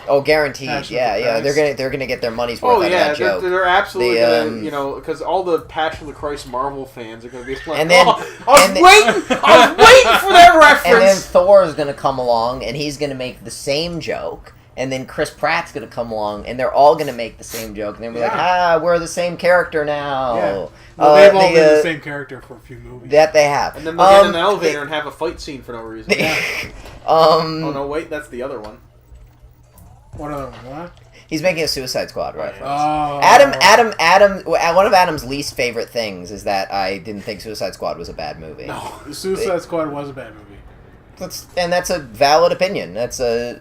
Oh, guaranteed. Passion Yeah, of the yeah. Christ. They're gonna get their money's worth Oh out yeah, of that joke. they're absolutely The, gonna, because all the Passion of the Christ Marvel fans are gonna be like, And then- "Oh, I and was waiting for that And then reference." Thor's gonna come along, and he's gonna make the same joke. And then Chris Pratt's gonna come along, and they're all gonna make the same joke. And then we're like, we're the same character now. Yeah. Well, they've all they, been the same character for a few movies. That they have. And then they'll get in an elevator and have a fight scene for no reason. Oh no, wait, that's the other one. What other one? What? He's making a Suicide Squad reference. Oh. Adam. One of Adam's least favorite things is that I didn't think Suicide Squad was a bad movie. No. The Suicide Squad was a bad movie. That's a valid opinion. That's a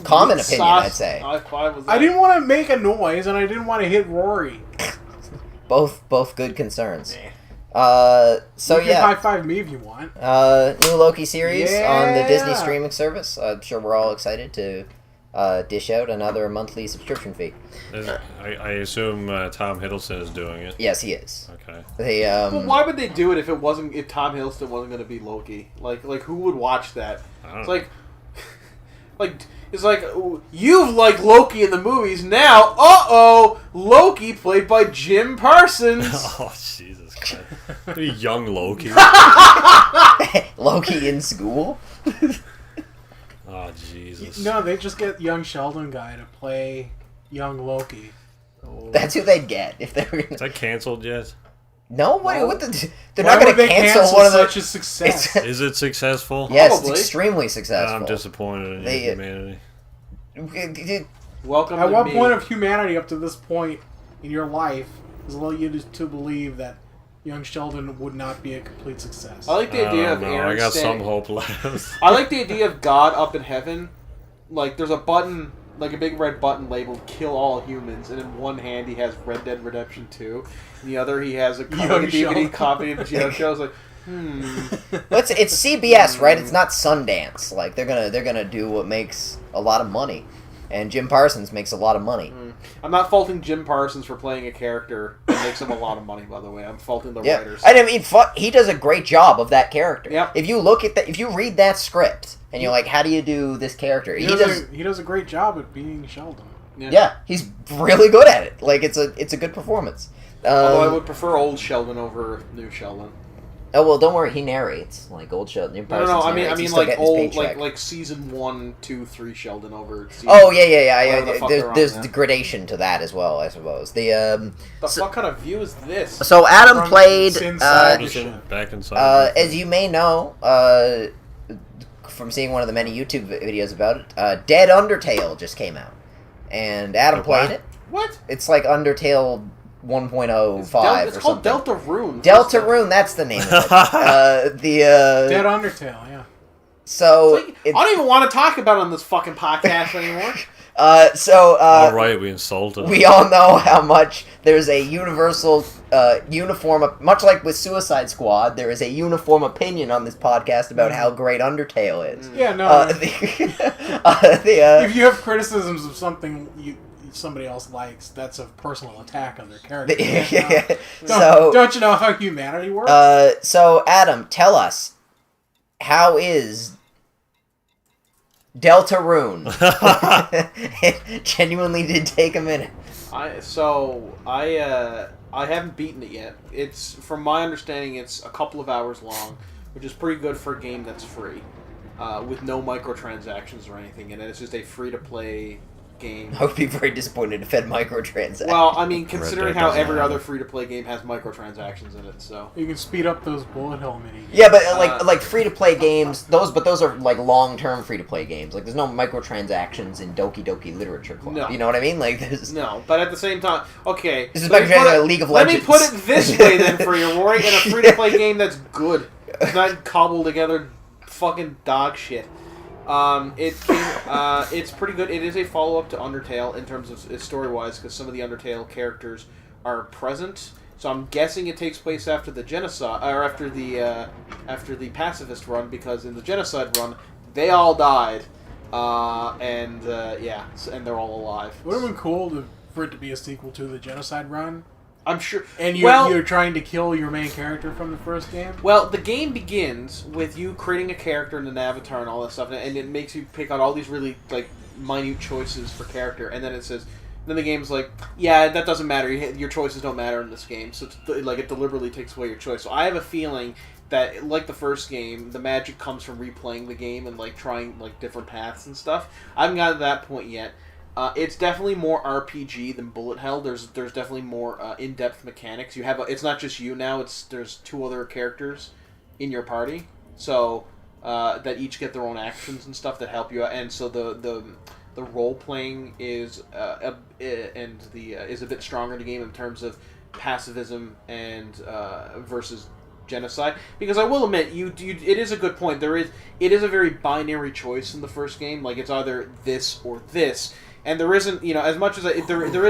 common opinion, I'd say. I didn't want to make a noise, and I didn't want to hit Rory. Both good concerns. So You can yeah, high five me if you want. new Loki series on the Disney Yeah. streaming service. I'm sure we're all excited to dish out another monthly subscription fee. I assume Tom Hiddleston is doing it. Yes, he is. Okay. They Well, why would they do it if Tom Hiddleston wasn't going to be Loki? Like who would watch that? I don't It's know. it's like you've liked Loki in the movies now. Loki played by Jim Parsons. Oh Jesus Young Loki. Loki in school. Oh Jesus. No, they just get young Sheldon guy to play young Loki. That's who they'd get if they were. Is that canceled yet? No, what the? They're Why not going would to they cancel one of the. such a success? Is it successful? Yes, it's Probably. extremely successful. I'm disappointed in They- humanity. Welcome At to what me. point of humanity up to this point in your life has allowed you to believe that young Sheldon would not be a complete success? I like the idea of I Aaron got standing- some hope left. I like the idea of God up in heaven. Like, there's a button, like a big red button labeled "Kill all humans," and in one hand he has Red Dead Redemption 2, in the other he has a Young DVD Sheldon. copy of Young Sheldon. Like, Well, it's CBS, right? It's not Sundance. Like they're gonna do what makes a lot of money, and Jim Parsons makes a lot of money. I'm not faulting Jim Parsons for playing a character that makes him a lot of money. By the way, I'm faulting the Yeah, writers. and I mean, he does a great job of that character. Yep. If you look at that, if you read that script, and you're like, how do you do this character? He does a great job at being Sheldon. Yeah, he's really good at it. Like it's a good performance. Although I would prefer old Sheldon over new Sheldon. Oh well, don't worry. He narrates like old Sheldon. Jim No, Parsons I narrates. He's mean still like getting his old, paycheck. like season 1, 2, 3 Sheldon over. Season Oh yeah. whatever the fuck they're on There's now. gradation to that as well, I suppose. The fuck kind of view is this? So Adam From played. inside. Back inside. As you may know, from seeing one of the many YouTube videos about it, Dead Undertale just came out, and Adam The played what? it. What? It's like Undertale 1.05 It's or called something. Delta Rune. Delta Rune, that's the name of it. Dead Undertale, yeah. So It's like, I don't even want to talk about it on this fucking podcast anymore. All right, we insulted. we all know how much there's a universal, uniform, much like with Suicide Squad, there is a uniform opinion on this podcast about how great Undertale is. Yeah, no. If you have criticisms of something somebody else likes, that's a personal attack on their character. Don't you know how humanity works? So Adam, tell us, how is Deltarune? It genuinely did take a minute. I haven't beaten it yet. It's, from my understanding, it's a couple of hours long, which is pretty good for a game that's free, with no microtransactions or anything, and it's just a free-to-play game. I would be very disappointed if it had microtransactions. Well, I mean, considering Dead how doesn't every have other it. free-to-play game has microtransactions in it, so... You can speed up those bullet hell mini games. yeah, but like free to play games, those are like long term free to play games. Like there's no microtransactions in Doki Doki Literature Club. No. You know what I mean? Like there's No, but at the same time, okay. This is let me microtransactions put it- like League of Let me Legends. put it this way then for you, Rory, in a free-to-play game that's good. It's not cobbled together fucking dog shit. It's pretty good. It is a follow-up to Undertale in terms of story-wise, because some of the Undertale characters are present. So I'm guessing it takes place after the genocide, or after the pacifist run, because in the genocide run, they all died, and they're all alive. Would have been cool for it to be a sequel to the Genocide Run. I'm sure. And well, you're trying to kill your main character from the first game? Well, the game begins with you creating a character and an avatar and all that stuff, and it makes you pick out all these really like minute choices for character, and then it says, then the game's like, yeah, that doesn't matter. Your choices don't matter in this game, so it deliberately takes away your choice. So I have a feeling that, like the first game, the magic comes from replaying the game and like trying like different paths and stuff. I haven't gotten to that point yet. It's definitely more RPG than Bullet Hell. There's definitely more in-depth mechanics. You have it's not just you now. There's 2 other characters in your party, so that each get their own actions and stuff that help you out. And so the role playing is a bit stronger in the game in terms of pacifism and versus genocide. Because I will admit, it is a good point. It is a very binary choice in the first game. Like it's either this or this. And there isn't, as much as there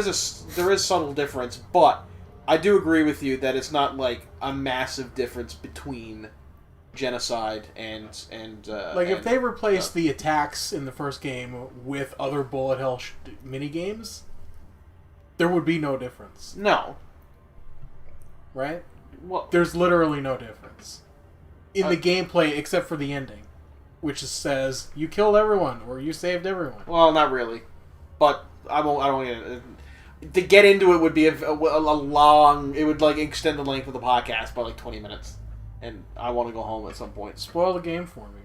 is subtle difference, but I do agree with you that it's not like a massive difference between genocide and if they replaced the attacks in the first game with other bullet hell mini games, there would be no difference, no. right? Well, There's literally no difference in the gameplay except for the ending, which says you killed everyone or you saved everyone. well, not really, but I won't. I don't. to get into it would be a long. It would like extend the length of the podcast by like 20 minutes, and I want to go home at some point. Spoil the game for me.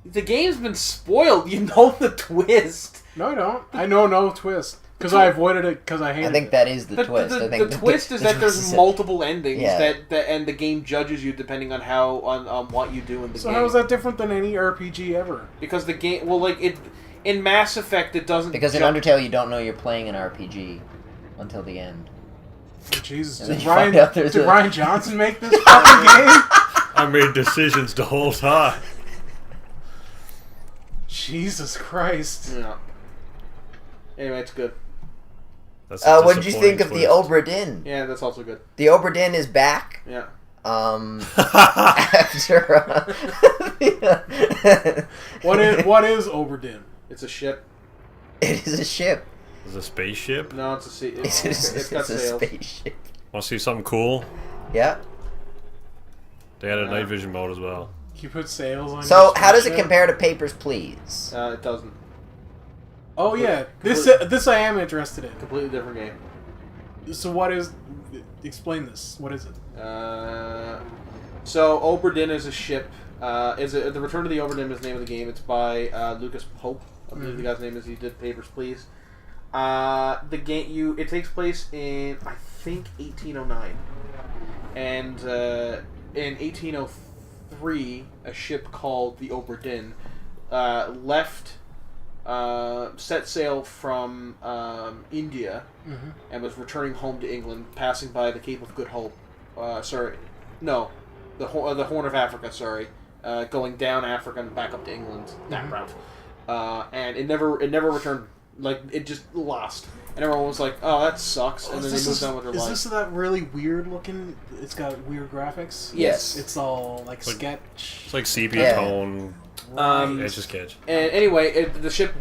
The game's been spoiled. You know the twist. No, I don't. I know no twist. Because I avoided it because I hated it. I think that is the twist. I think the twist is that there's multiple endings Yeah. that and the game judges you depending on on what you do in the game. So how is that different than any RPG ever? Because the game, well, like it in Mass Effect, it doesn't. Because in Undertale, you don't know you're playing an RPG until the end. Oh, Jesus, And then did you find out there's a- Ryan Johnson make this fucking game? I made decisions the whole time. Jesus Christ. Yeah. Anyway, it's good. That's a What did you think of the disappointing Obra Dinn? Yeah, that's also good. The Obra Dinn is back. Yeah. After What is Obra Dinn? It's a ship. it is a ship. Is it a spaceship? No, it's a sea. It's got a sails. spaceship. Want to see something cool? Yeah. They had a night vision mode as well. You put sails on. So your how does it spaceship? compare to Papers, Please? It doesn't. Oh yeah, this I am interested in. Completely different game. So what is? Explain this. What is it? So Obra Dinn is a ship. The Return of the Obra Dinn is the name of the game. It's by Lucas Pope. I believe the guy's name is. He did Papers, Please. The game it takes place in I think 1809, and in 1803 a ship called the Obra Dinn set sail from India and was returning home to England, passing by the Cape of Good Hope. The Horn of Africa. Going down Africa and back up to England that route. And it never returned. Like it just lost, and everyone was like, "Oh, that sucks," and then they moved on with their life. Is this that really weird looking? It's got weird graphics. Yes. It's all like sketch. It's like sepia Yeah. tone. It's just sketch. And anyway, the ship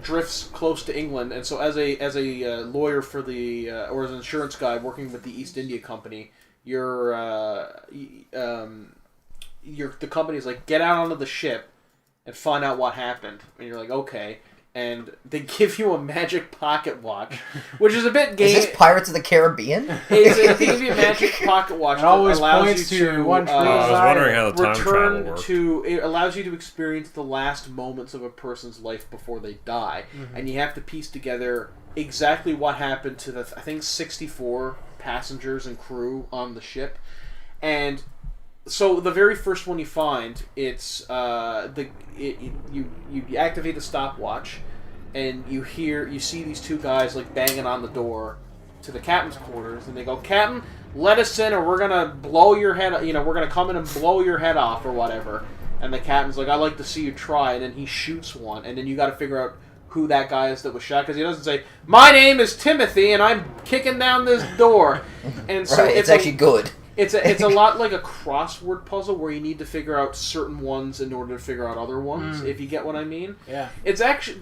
drifts close to England, and so as a lawyer for the or as an insurance guy working with the East India Company, the company's like, get out onto the ship and find out what happened, and you're like, okay. And they give you a magic pocket watch, which is a bit gay. Is this Pirates of the Caribbean? They give you a magic pocket watch that always allows points you to to one tree I was wondering how the time travel return worked. to. It allows you to experience the last moments of a person's life before they die, and you have to piece together exactly what happened to the I think 64 passengers and crew on the ship, and. So the very first one you find, it's you activate the stopwatch, and you see these two guys like banging on the door to the captain's quarters, and they go, "Captain, let us in, or we're gonna blow your head. We're gonna come in and blow your head off, or whatever." And the captain's like, "I'd like to see you try," and then he shoots one, and then you got to figure out who that guy is that was shot, because he doesn't say, "My name is Timothy, and I'm kicking down this door." And so Right, it's actually good. It's a lot like a crossword puzzle where you need to figure out certain ones in order to figure out other ones. If you get what I mean. Yeah. It's actually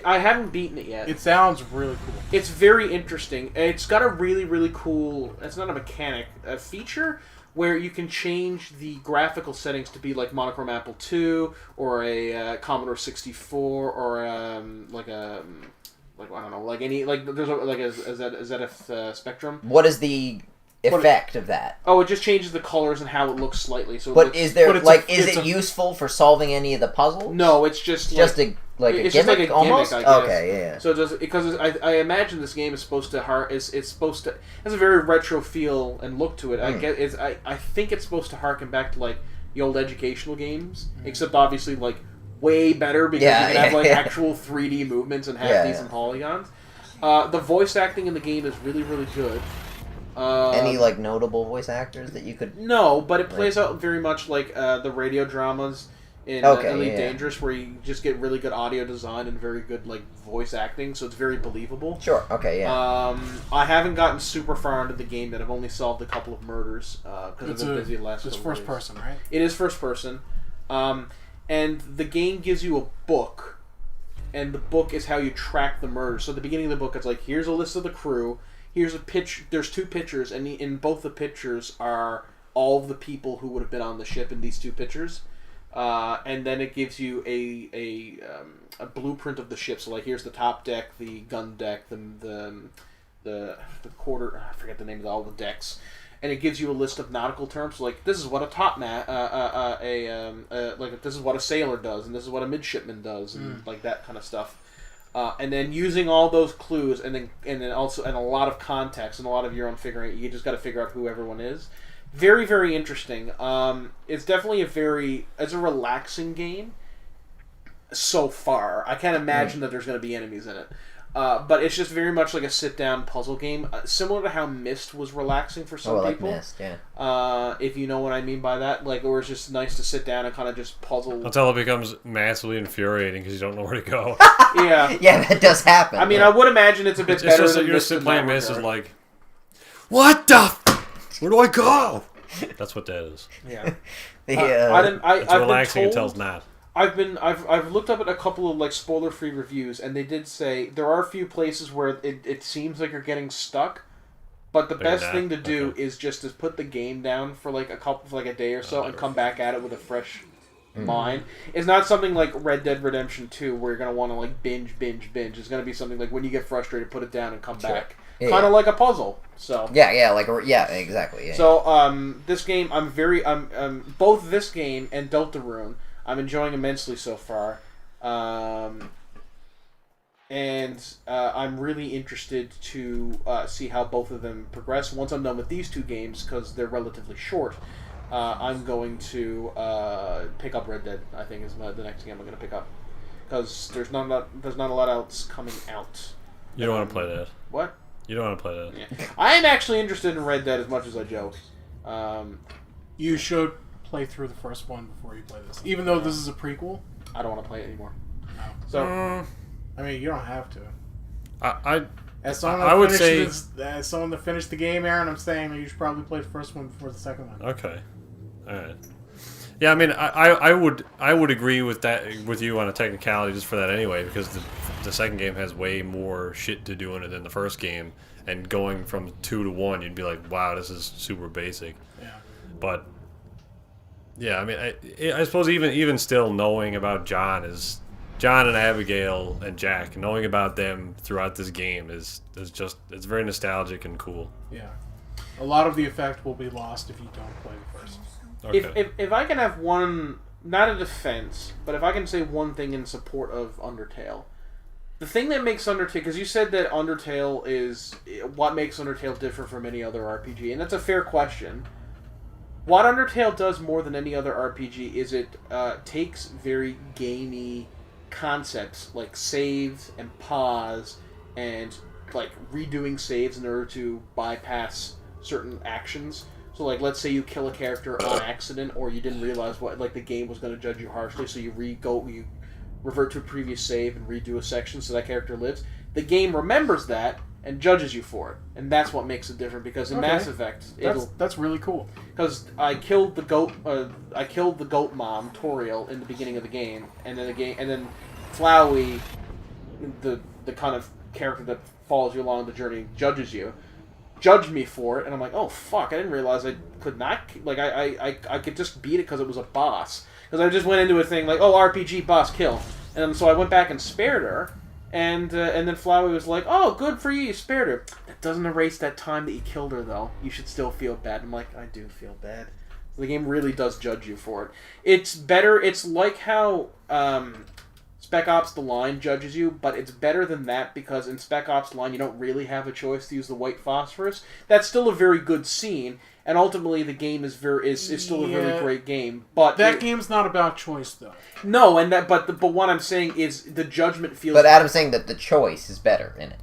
I haven't beaten it yet. It sounds really cool. It's very interesting. It's got a really really cool. It's not a mechanic, a feature where you can change the graphical settings to be like monochrome Apple II or a Commodore 64 or I don't know, like any like there's a ZF Spectrum. What is the effect of that? Oh, it just changes the colors and how it looks slightly. So, But it looks, is there it's is it useful for solving any of the puzzles? no, it's just Just like, a it's gimmick just like a gimmick, almost. I guess. Okay, yeah. So it does because I imagine this game is supposed to has a very retro feel and look to it. I think it's supposed to harken back to like the old educational games, except obviously like way better because you can have like actual 3D movements and have decent polygons. The voice acting in the game is really really good. Any like notable voice actors that you could? No, but it plays out very much like the radio dramas in Elite Dangerous, where you just get really good audio design and very good like voice acting, so it's very believable. Sure. Okay. Yeah. I haven't gotten super far into the game yet. I've only solved a couple of murders because I've been busy the last couple of It's first days. person, right? It is first person, and the game gives you a book, and the book is how you track the murders. So at the beginning of the book, it's like, here's a list of the crew. Here's a pitch. There's two pictures, and in both the pictures are all of the people who would have been on the ship in these two pictures. and then it gives you a blueprint of the ship. So like here's the top deck, the gun deck, the quarter. I forget the name of all the decks. And it gives you a list of nautical terms. So like this is what a this is what a sailor does, and this is what a midshipman does, and like that kind of stuff. And then using all those clues, and then also a lot of context and a lot of your own figuring. You just got to figure out who everyone is. Very, very interesting. It's definitely it's a relaxing game so far. I can't imagine that there's going to be enemies in it. But it's just very much like a sit-down puzzle game, similar to how Myst was relaxing for some people. Myst, yeah. If you know what I mean by that, like, or it's just nice to sit down and kind of just puzzle. Until it becomes massively infuriating because you don't know where to go. Yeah, yeah, that does happen. I mean, I would imagine it's a bit better than you're sitting playing Myst is like, what the? Where do I go? That's what that is. Yeah. It's relaxing until it's not. I've looked up at a couple of like spoiler-free reviews, and they did say there are a few places where it seems like you're getting stuck, but the best thing to do is just to put the game down for like a day or so and come back at it with a fresh mind. It's not something like Red Dead Redemption 2 where you're gonna want to like binge. It's gonna be something like when you get frustrated, put it down and come back. Yeah, kind of like a puzzle. So exactly. Yeah. So this game, I'm both this game and Deltarune, I'm enjoying immensely so far, and I'm really interested to see how both of them progress. Once I'm done with these two games, because they're relatively short, I'm going to pick up Red Dead. I think is the next game I'm going to pick up, because there's not a lot else coming out. You don't want to play that. What? You don't want to play that. Yeah. I am actually interested in Red Dead as much as I joke. You should play through the first one before you play this. Even though this is a prequel. I don't want to play it anymore. No. So, I mean, you don't have to. As someone that finished the game, Aaron, I'm saying you should probably play the first one before the second one. Okay. All right. Yeah, I mean, I would agree with you on a technicality just for that anyway, because the second game has way more shit to do in it than the first game, and going from 2 to 1, you'd be like, wow, this is super basic. Yeah. But yeah, I mean, I suppose even still knowing about John and Abigail and Jack, knowing about them throughout this game is just, it's very nostalgic and cool. Yeah. A lot of the effect will be lost if you don't play the first. Okay. If I can have one, not a defense, but if I can say one thing in support of Undertale, the thing that makes Undertale, because you said that Undertale is what makes Undertale different from any other RPG, and that's a fair question. What Undertale does more than any other RPG is it takes very gamey concepts like saves and pause and like redoing saves in order to bypass certain actions. So, like, let's say you kill a character on accident, or you didn't realize the game was going to judge you harshly, so you revert to a previous save and redo a section so that character lives. The game remembers that and judges you for it, and that's what makes it different. Because in Mass Effect, that's really cool. Because I killed the goat mom Toriel in the beginning of the game, and then Flowey, the kind of character that follows you along the journey, judged me for it, and I'm like, oh fuck, I didn't realize I could not, like, I could just beat it because it was a boss. Because I just went into a thing like, oh, RPG boss kill, and so I went back and spared her, and then Flowey was like, oh, good for you spared her. That doesn't erase that time that you killed her, though. You should still feel bad. I'm like, I do feel bad. So the game really does judge you for it. It's better, it's like how Spec Ops The Line judges you, but it's better than that, because in Spec Ops The Line you don't really have a choice to use the white phosphorus. That's still a very good scene, and ultimately the game is still a very great game. But that game's not about choice, though. No, but what I'm saying is the judgment feels. But Adam's saying that the choice is better in it.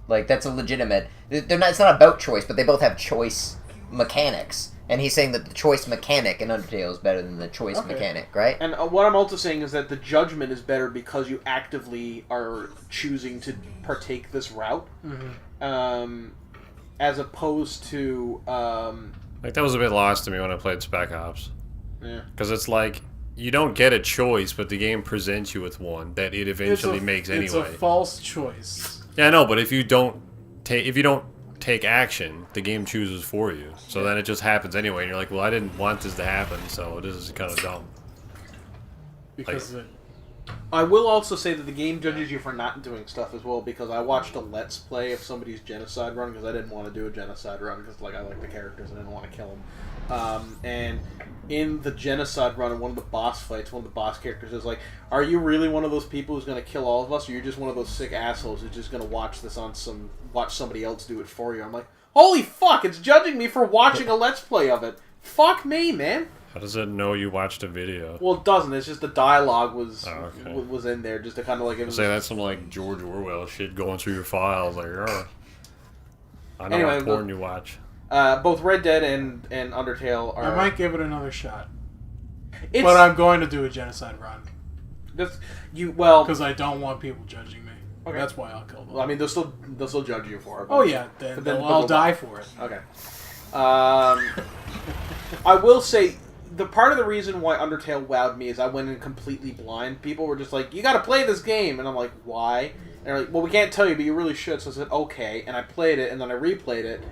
Like, that's a legitimate. It's not about choice, but they both have choice mechanics. And he's saying that the choice mechanic in Undertale is better than the choice mechanic, right? And what I'm also saying is that the judgment is better because you actively are choosing to partake this route, as opposed to like, that was a bit lost to me when I played Spec Ops. Yeah. Because it's like, you don't get a choice, but the game presents you with one that it eventually makes anyway. It's a false choice. Yeah, I know, but if you don't take action, the game chooses for you. So then it just happens anyway, and you're like, well, I didn't want this to happen, so this is kind of dumb. because I will also say that the game judges you for not doing stuff as well, because I watched a Let's Play of somebody's genocide run, because I didn't want to do a genocide run, because I like the characters and I didn't want to kill them. And in the genocide run, in one of the boss fights, one of the boss characters is like, "Are you really one of those people who's going to kill all of us, or you're just one of those sick assholes who's just going to watch somebody else do it for you?" I'm like, holy fuck, it's judging me for watching a Let's Play of it. Fuck me, man. How does it know you watched a video? Well, it doesn't. It's just the dialogue was okay. was in there, just to kind of like... Say that's some like George Orwell shit going through your files. Like, I know Anyway, what porn you watch. Both Red Dead and Undertale are... I might give it another shot. It's, But I'm going to do a genocide run. Because I don't want people judging me. Okay. That's why I'll kill them. Well, I mean, they'll still judge you for it. Oh yeah, then I'll die for it. Okay. I will say, the part of the reason why Undertale wowed me is I went in completely blind. People were just like, "You got to play this game," and I'm like, "Why?" And they're like, "Well, we can't tell you, but you really should." So I said, "Okay," and I played it, and then I replayed it.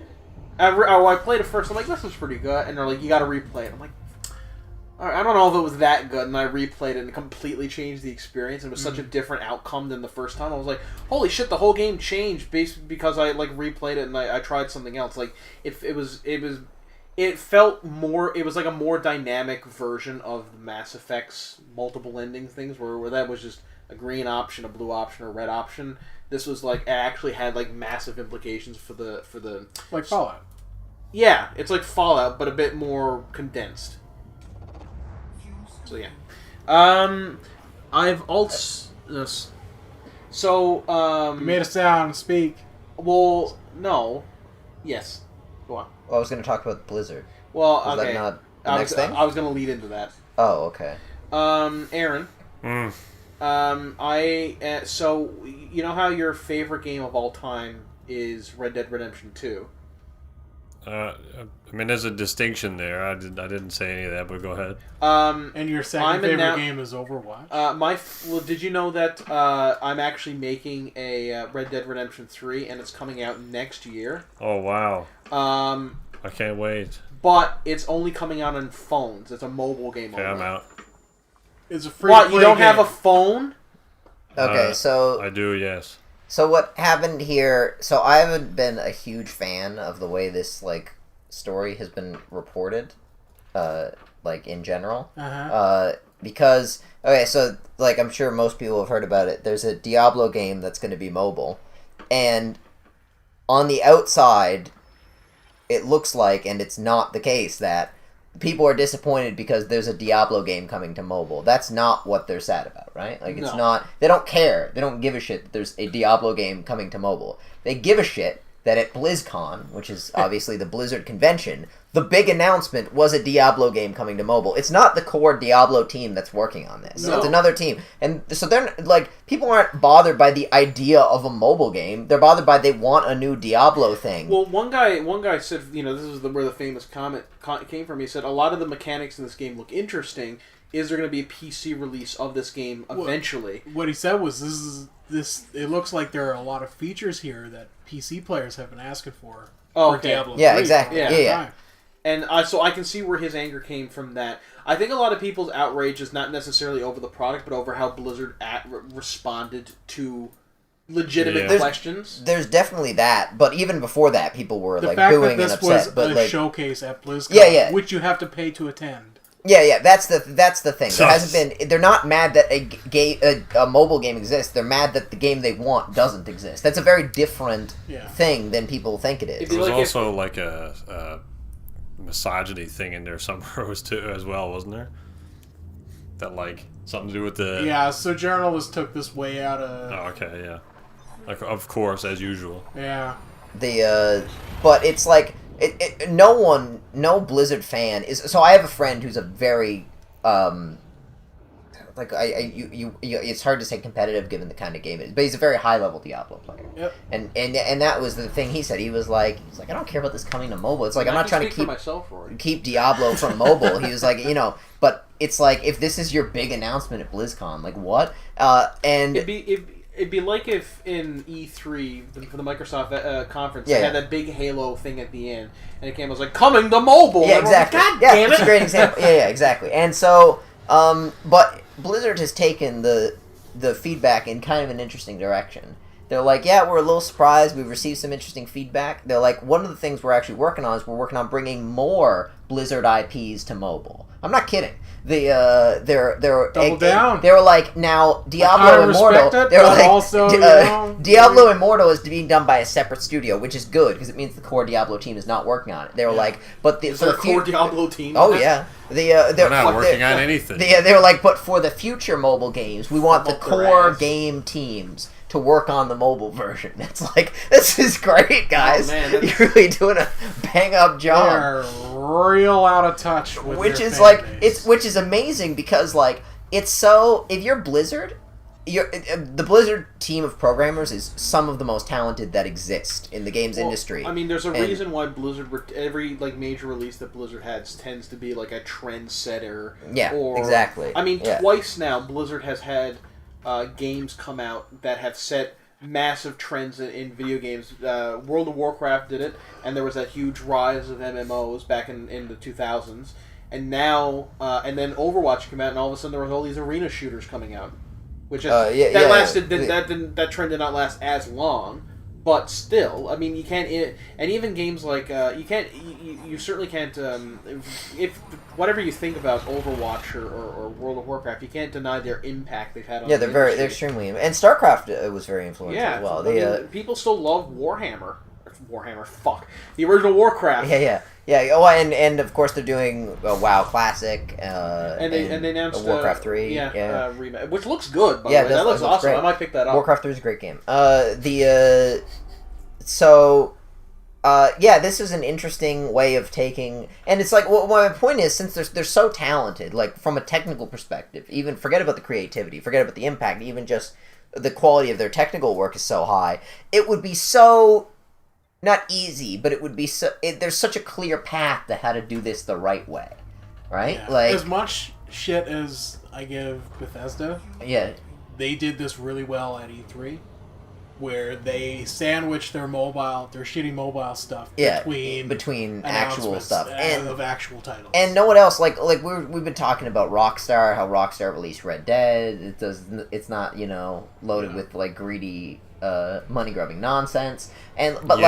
I played it first. I'm like, "This is pretty good," and they're like, "You got to replay it." I'm like, "All right, I don't know if it was that good," and I replayed it and it completely changed the experience. It was such a different outcome than the first time. I was like, "Holy shit!" The whole game changed because I like replayed it and I tried something else. Like it felt more. It was like a more dynamic version of the Mass Effect's multiple ending things, where that was just a green option, a blue option, or a red option. This was like, it actually had like massive implications for the like Fallout. Yeah, it's like Fallout, but a bit more condensed. So yeah, I've also You made a sound. Speak. Well, no, yes, go on. Well, I was going to talk about Blizzard. Well, Is okay. that not the next thing? I was going to lead into that. Oh, okay. Aaron. So you know how your favorite game of all time is Red Dead Redemption 2? I mean, there's a distinction there. I didn't say any of that, but go ahead. And your second favorite game is Overwatch? Did you know that I'm actually making a Red Dead Redemption 3, and it's coming out next year? Oh, wow. I can't wait. But it's only coming out on phones. It's a mobile game. Okay, I'm out. It's a free What, you don't game. have a phone? Okay, so... I do, yes. So what happened here... So I haven't been a huge fan of the way this, like, story has been reported, like, in general. Because... Okay, so, like, I'm sure most people have heard about it. There's a Diablo game that's going to be mobile. And on the outside, it looks like, and it's not the case, that people are disappointed because there's a Diablo game coming to mobile. That's not what they're sad about, right? Like, it's not... They don't care. They don't give a shit that there's a Diablo game coming to mobile. They give a shit that at BlizzCon, which is obviously the Blizzard convention, the big announcement was a Diablo game coming to mobile. It's not the core Diablo team that's working on this. No. It's another team. And so they're, like, people aren't bothered by the idea of a mobile game. They're bothered by they want a new Diablo thing. Well, one guy said, you know, this is where the famous comment came from. He said, a lot of the mechanics in this game look interesting. Is there going to be a PC release of this game eventually? What he said was, this. It looks like there are a lot of features here that PC players have been asking for. Oh, for okay. Diablo 3 Yeah, exactly. for a long Yeah. time. And so I can see where his anger came from that. I think a lot of people's outrage is not necessarily over the product, but over how Blizzard responded to legitimate questions. There's definitely that, but even before that, people were The like fact booing that and this upset. was But a like, showcase at BlizzCon, Yeah. which you have to pay to attend. yeah, that's the thing. There hasn't been. They're not mad that a mobile game exists. They're mad that the game they want doesn't exist. That's a very different thing than people think it is. There was also like a misogyny thing in there somewhere as well, wasn't there? That like something to do with the... Yeah, so journalists took this way out of... Oh, okay, yeah. Like, of course, as usual. Yeah. But it's like no Blizzard fan is. So I have a friend who's a very it's hard to say competitive given the kind of game it is, but he's a very high level Diablo player. Yep. And that was the thing he said. He was like, I don't care about this coming to mobile. It's like, I'm not trying to keep Diablo from mobile. He was like, but it's like, if this is your big announcement at BlizzCon, like what? And It'd be like if in E3 for the Microsoft conference they had that big Halo thing at the end, and it came. I was like, coming to mobile. Yeah, exactly. Like, God damn it! It's a great example. Yeah, exactly. And so, but Blizzard has taken the feedback in kind of an interesting direction. They're like, yeah, we're a little surprised. We've received some interesting feedback. They're like, one of the things we're actually working on is we're working on bringing more Blizzard IPs to mobile. I'm not kidding. They're Double down. They were like, now Diablo I Immortal. respect it, They were but like, also, Diablo Immortal is being done by a separate studio, which is good because it means the core Diablo team is not working on it. They were like, but Is there a core Diablo team? Oh yeah, they're not working on anything. They were like, but for the future mobile games, we want the Up their core ass. game teams to work on the mobile version. It's like, this is great, guys. Oh, man, You're really doing a bang up job. They're real out of touch with Which their is fan like base. which is amazing because like it's so, if you're Blizzard, the Blizzard team of programmers is some of the most talented that exist in the games industry. I mean, there's a And- reason why Blizzard, every like major release that Blizzard has tends to be like a trendsetter. Yeah, or, exactly. I mean, Yeah. twice now Blizzard has had games come out that have set massive trends in video games. World of Warcraft did it, and there was that huge rise of MMOs back in the 2000s. And now, and then Overwatch came out, and all of a sudden there was all these arena shooters coming out, which is, that trend did not last as long, but still, I mean, you can't, and even games like you certainly can't, if whatever you think about Overwatch or World of Warcraft, you can't deny their impact they've had on Yeah, the they're industry. extremely, and StarCraft was very influential Yeah, as well. I They, mean, people still love Warhammer, fuck. The original Warcraft. Yeah. Oh, and of course they're doing a WoW Classic. And they announced Warcraft 3. remake, which looks good. By Yeah, the way, that looks awesome. great. I might pick that up. Warcraft 3 is a great game. This is an interesting way of taking, and it's like, well, my point is, since they're so talented, like from a technical perspective, even forget about the creativity, forget about the impact, even just the quality of their technical work is so high, it would be so, not easy, but it would be so, there's such a clear path to how to do this the right way, right? Yeah. Like, as much shit as I give Bethesda, yeah, they did this really well at E3, where they sandwiched their shitty mobile stuff between actual announcements stuff and of actual titles. And no one else, like we've been talking about Rockstar, how Rockstar released Red Dead. It's not loaded with like greedy money grubbing nonsense. But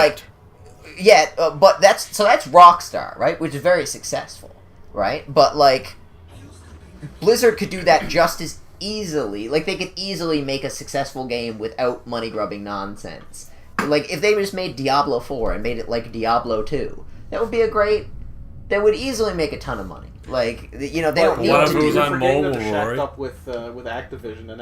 that's Rockstar, right? Which is very successful, right? But like Blizzard could do that just as easily. Like they could easily make a successful game without money grubbing nonsense. Like if they just made Diablo 4 and made it like Diablo 2, that would be they would easily make a ton of money. Like they don't need What to if it was do. on forgetting that mobile, they're shacked Rory? up with Activision and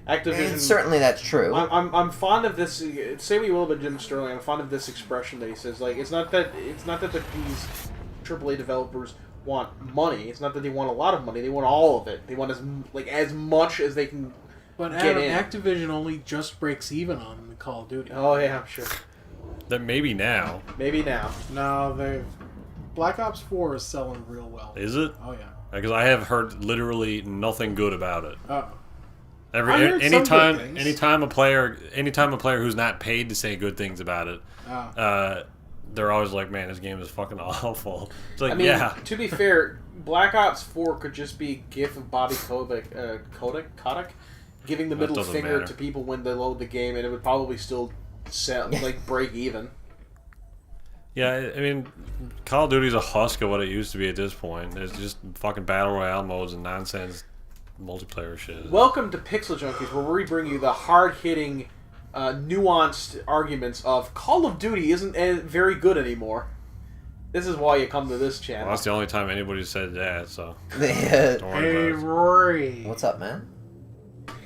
Activision. And certainly that's true. I'm fond of this. Say what you will about Jim Sterling. I'm fond of this expression that he says. Like it's not that these AAA developers want money. It's not that they want a lot of money. They want all of it. They want as much as they can. But get in. Activision only just breaks even on the Call of Duty. Oh yeah, I'm sure. That maybe now. Maybe now. No, Black Ops 4 is selling real well. Is it? Oh yeah. Because I have heard literally nothing good about it. I heard some Anytime good things. anytime a player who's not paid to say good things about it, they're always like, man, this game is fucking awful. It's like, I mean, yeah. to be fair, Black Ops 4 could just be a gif of Bobby Kotick giving the middle doesn't finger matter. to people when they load the game, and it would probably still break even. Yeah, I mean, Call of Duty's a husk of what it used to be at this point. It's just fucking battle royale modes and nonsense multiplayer shit. Welcome to Pixel Junkies, where we bring you the hard-hitting, nuanced arguments of Call of Duty isn't very good anymore. This is why you come to this channel. Well, that's the only time anybody said that, so don't Hey, worry about it. Rory. What's up, man?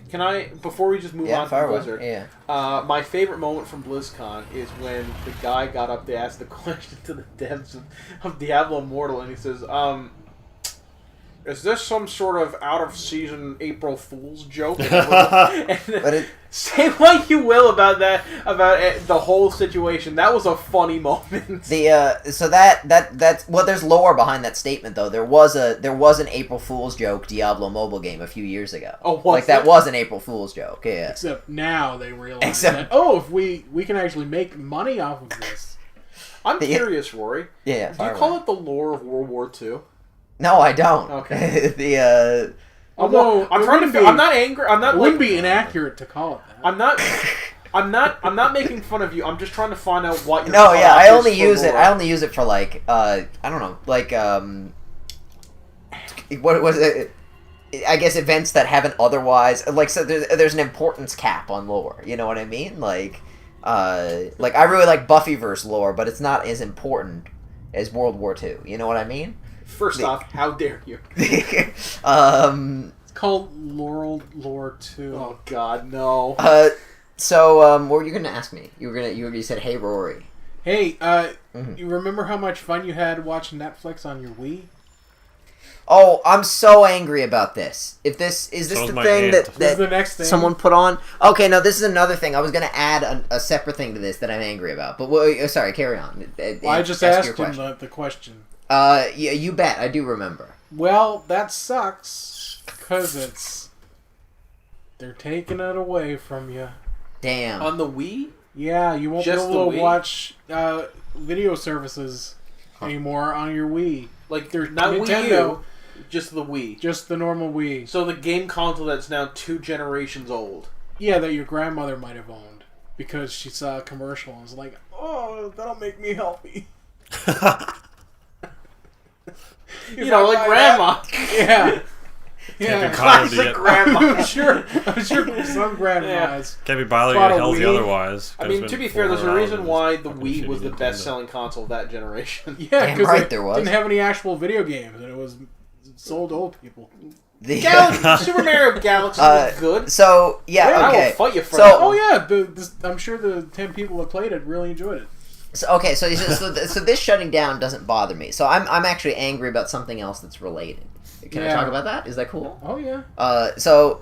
Can I, before we just move on fire from away. Blizzard, Yeah. my favorite moment from BlizzCon is when the guy got up to ask the question to the devs of Diablo Immortal, and he says, is this some sort of out-of-season April Fool's joke? Say what you will about that, the whole situation. That was a funny moment. That's there's lore behind that statement though. There was an April Fool's joke Diablo mobile game a few years ago. Oh, that was an April Fool's joke. Yeah. Except now they realize that, if we can actually make money off of this. I'm curious, Rory. Yeah. Do you call it the lore of World War II? No, I don't. Okay. Although I'm trying to. I'm not angry. I'm not. It wouldn't be inaccurate to call it that. I'm not making fun of you. I'm just trying to find out what you're. No, yeah, I only use it. I only use it for like I don't know, like what was it? I guess events that haven't otherwise like so. There's an importance cap on lore. You know what I mean? Like I really like Buffyverse lore, but it's not as important as World War II. You know what I mean? First off, how dare you? It's called Laurel Lore 2. Oh God, no. So what were you gonna ask me? You said, "Hey Rory." Hey, you remember how much fun you had watching Netflix on your Wii? Oh, I'm so angry about this. If this is So this is the my thing aunt. This is the next thing. someone put on? Okay, no, this is another thing. I was gonna add a separate thing to this that I'm angry about. But sorry, carry on. Well, I just Ask your asked him question. the question. Yeah, you bet. I do remember. Well, that sucks because they're taking it away from you. Damn. On the Wii? Yeah, you won't Just be able the to Wii? watch video services anymore on your Wii. Like, There's not Wii Nintendo. U, just the Wii. Just the normal Wii. So the game console that's now 2 generations old. Yeah, that your grandmother might have owned because she saw a commercial and was like, "Oh, that'll make me healthy." You know, like grandma. Yeah. Can't be Yeah. bothered to Classic get, grandma. I'm sure some grandmas. can't be bothered to Bought get a healthy Wii. otherwise. I mean, to be fair, there's a reason why the Wii was the best-selling console of that generation. Yeah, Damn because right there was. didn't have any actual video games, and it was sold to old people. Super Mario Galaxy was good. So yeah, I okay. will fight you for So- that. Oh yeah, I'm sure the 10 people that played it really enjoyed it. So so this shutting down doesn't bother me. So I'm actually angry about something else that's related. Can I Yeah. talk about that? Is that cool? Oh yeah. So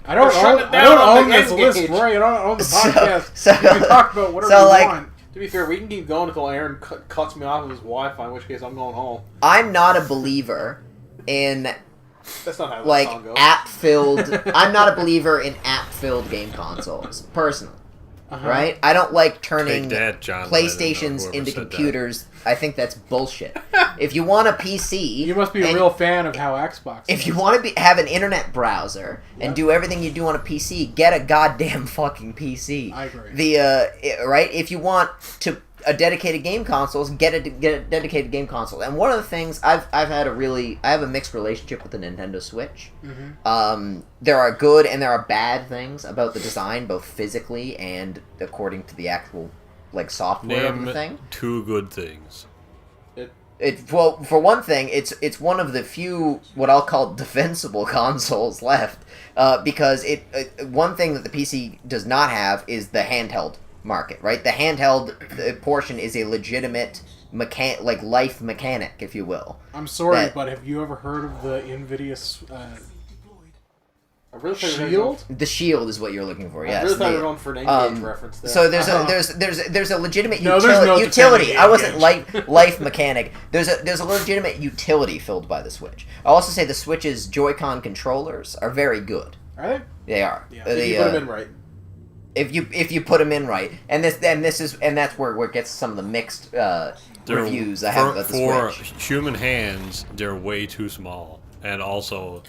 I don't They're shutting own, it I down don't on own the this list, N-Gage. Roy. I don't own the So- podcast. so- you can talk about whatever so, you like- want. To be fair, we can keep going until Aaron cuts me off of his Wi-Fi, in which case I'm going home. I'm not a believer in That's not how that like song goes. app-filled. I'm not a believer in app-filled game consoles personally. Uh-huh. Right? I don't like turning Take that, John PlayStations Lennon, or whoever into said that. computers. I think that's bullshit. If you want a PC, You must be a and- real fan of how Xbox. If you is. want to have an internet browser and do everything you do on a PC, get a goddamn fucking PC. I agree. Right? If you want to a dedicated game consoles, get a dedicated game console. And one of the things I have a mixed relationship with the Nintendo Switch. Mm-hmm. There are good and there are bad things about the design, both physically and according to the actual like software of the Name thing. 2 good things. Well, for one thing, it's one of the few what I'll call defensible consoles left, because one thing that the PC does not have is the handheld market, right? The handheld portion is a legitimate life mechanic, if you will. I'm sorry, that- but have you ever heard of the Nvidia I really thought we were going- Shield? The Shield is what you're looking for. I Yes. really thought we the- were going for an N-Gage reference there. So there's Uh-huh. there's a legitimate No, there's no utility. defending I wasn't N-Gage. life mechanic. There's a legitimate utility filled by the Switch. I'll also say the Switch's Joy-Con controllers are very good. Are they? They are. Yeah. if you put them in right. If you put them in right, and that's where it gets some of the mixed reviews I have about the For Switch. human hands, they're way too small, and also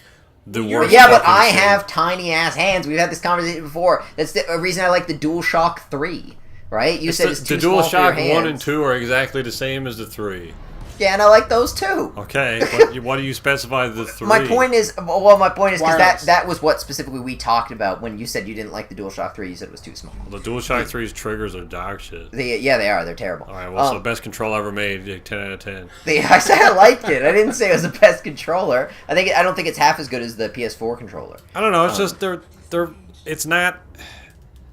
the You're- worst. Yeah, but fucking I thing. have tiny ass hands. We've had this conversation before. That's the reason I like the DualShock 3. Right? You said it's too the small for your DualShock hands. 1 and 2 are exactly the same as the 3. Yeah, and I like those too. Okay, but why do you specify the 3? My point is because Wireless. that was what specifically we talked about when you said you didn't like the DualShock 3. You said it was too small. The DualShock 3's triggers are dog shit. They are. They're terrible. Alright, well, so best control ever made, 10 out of 10. I said I liked it. I didn't say it was the best controller. I don't think it's half as good as the PS4 controller. I don't know, it's just, it's not...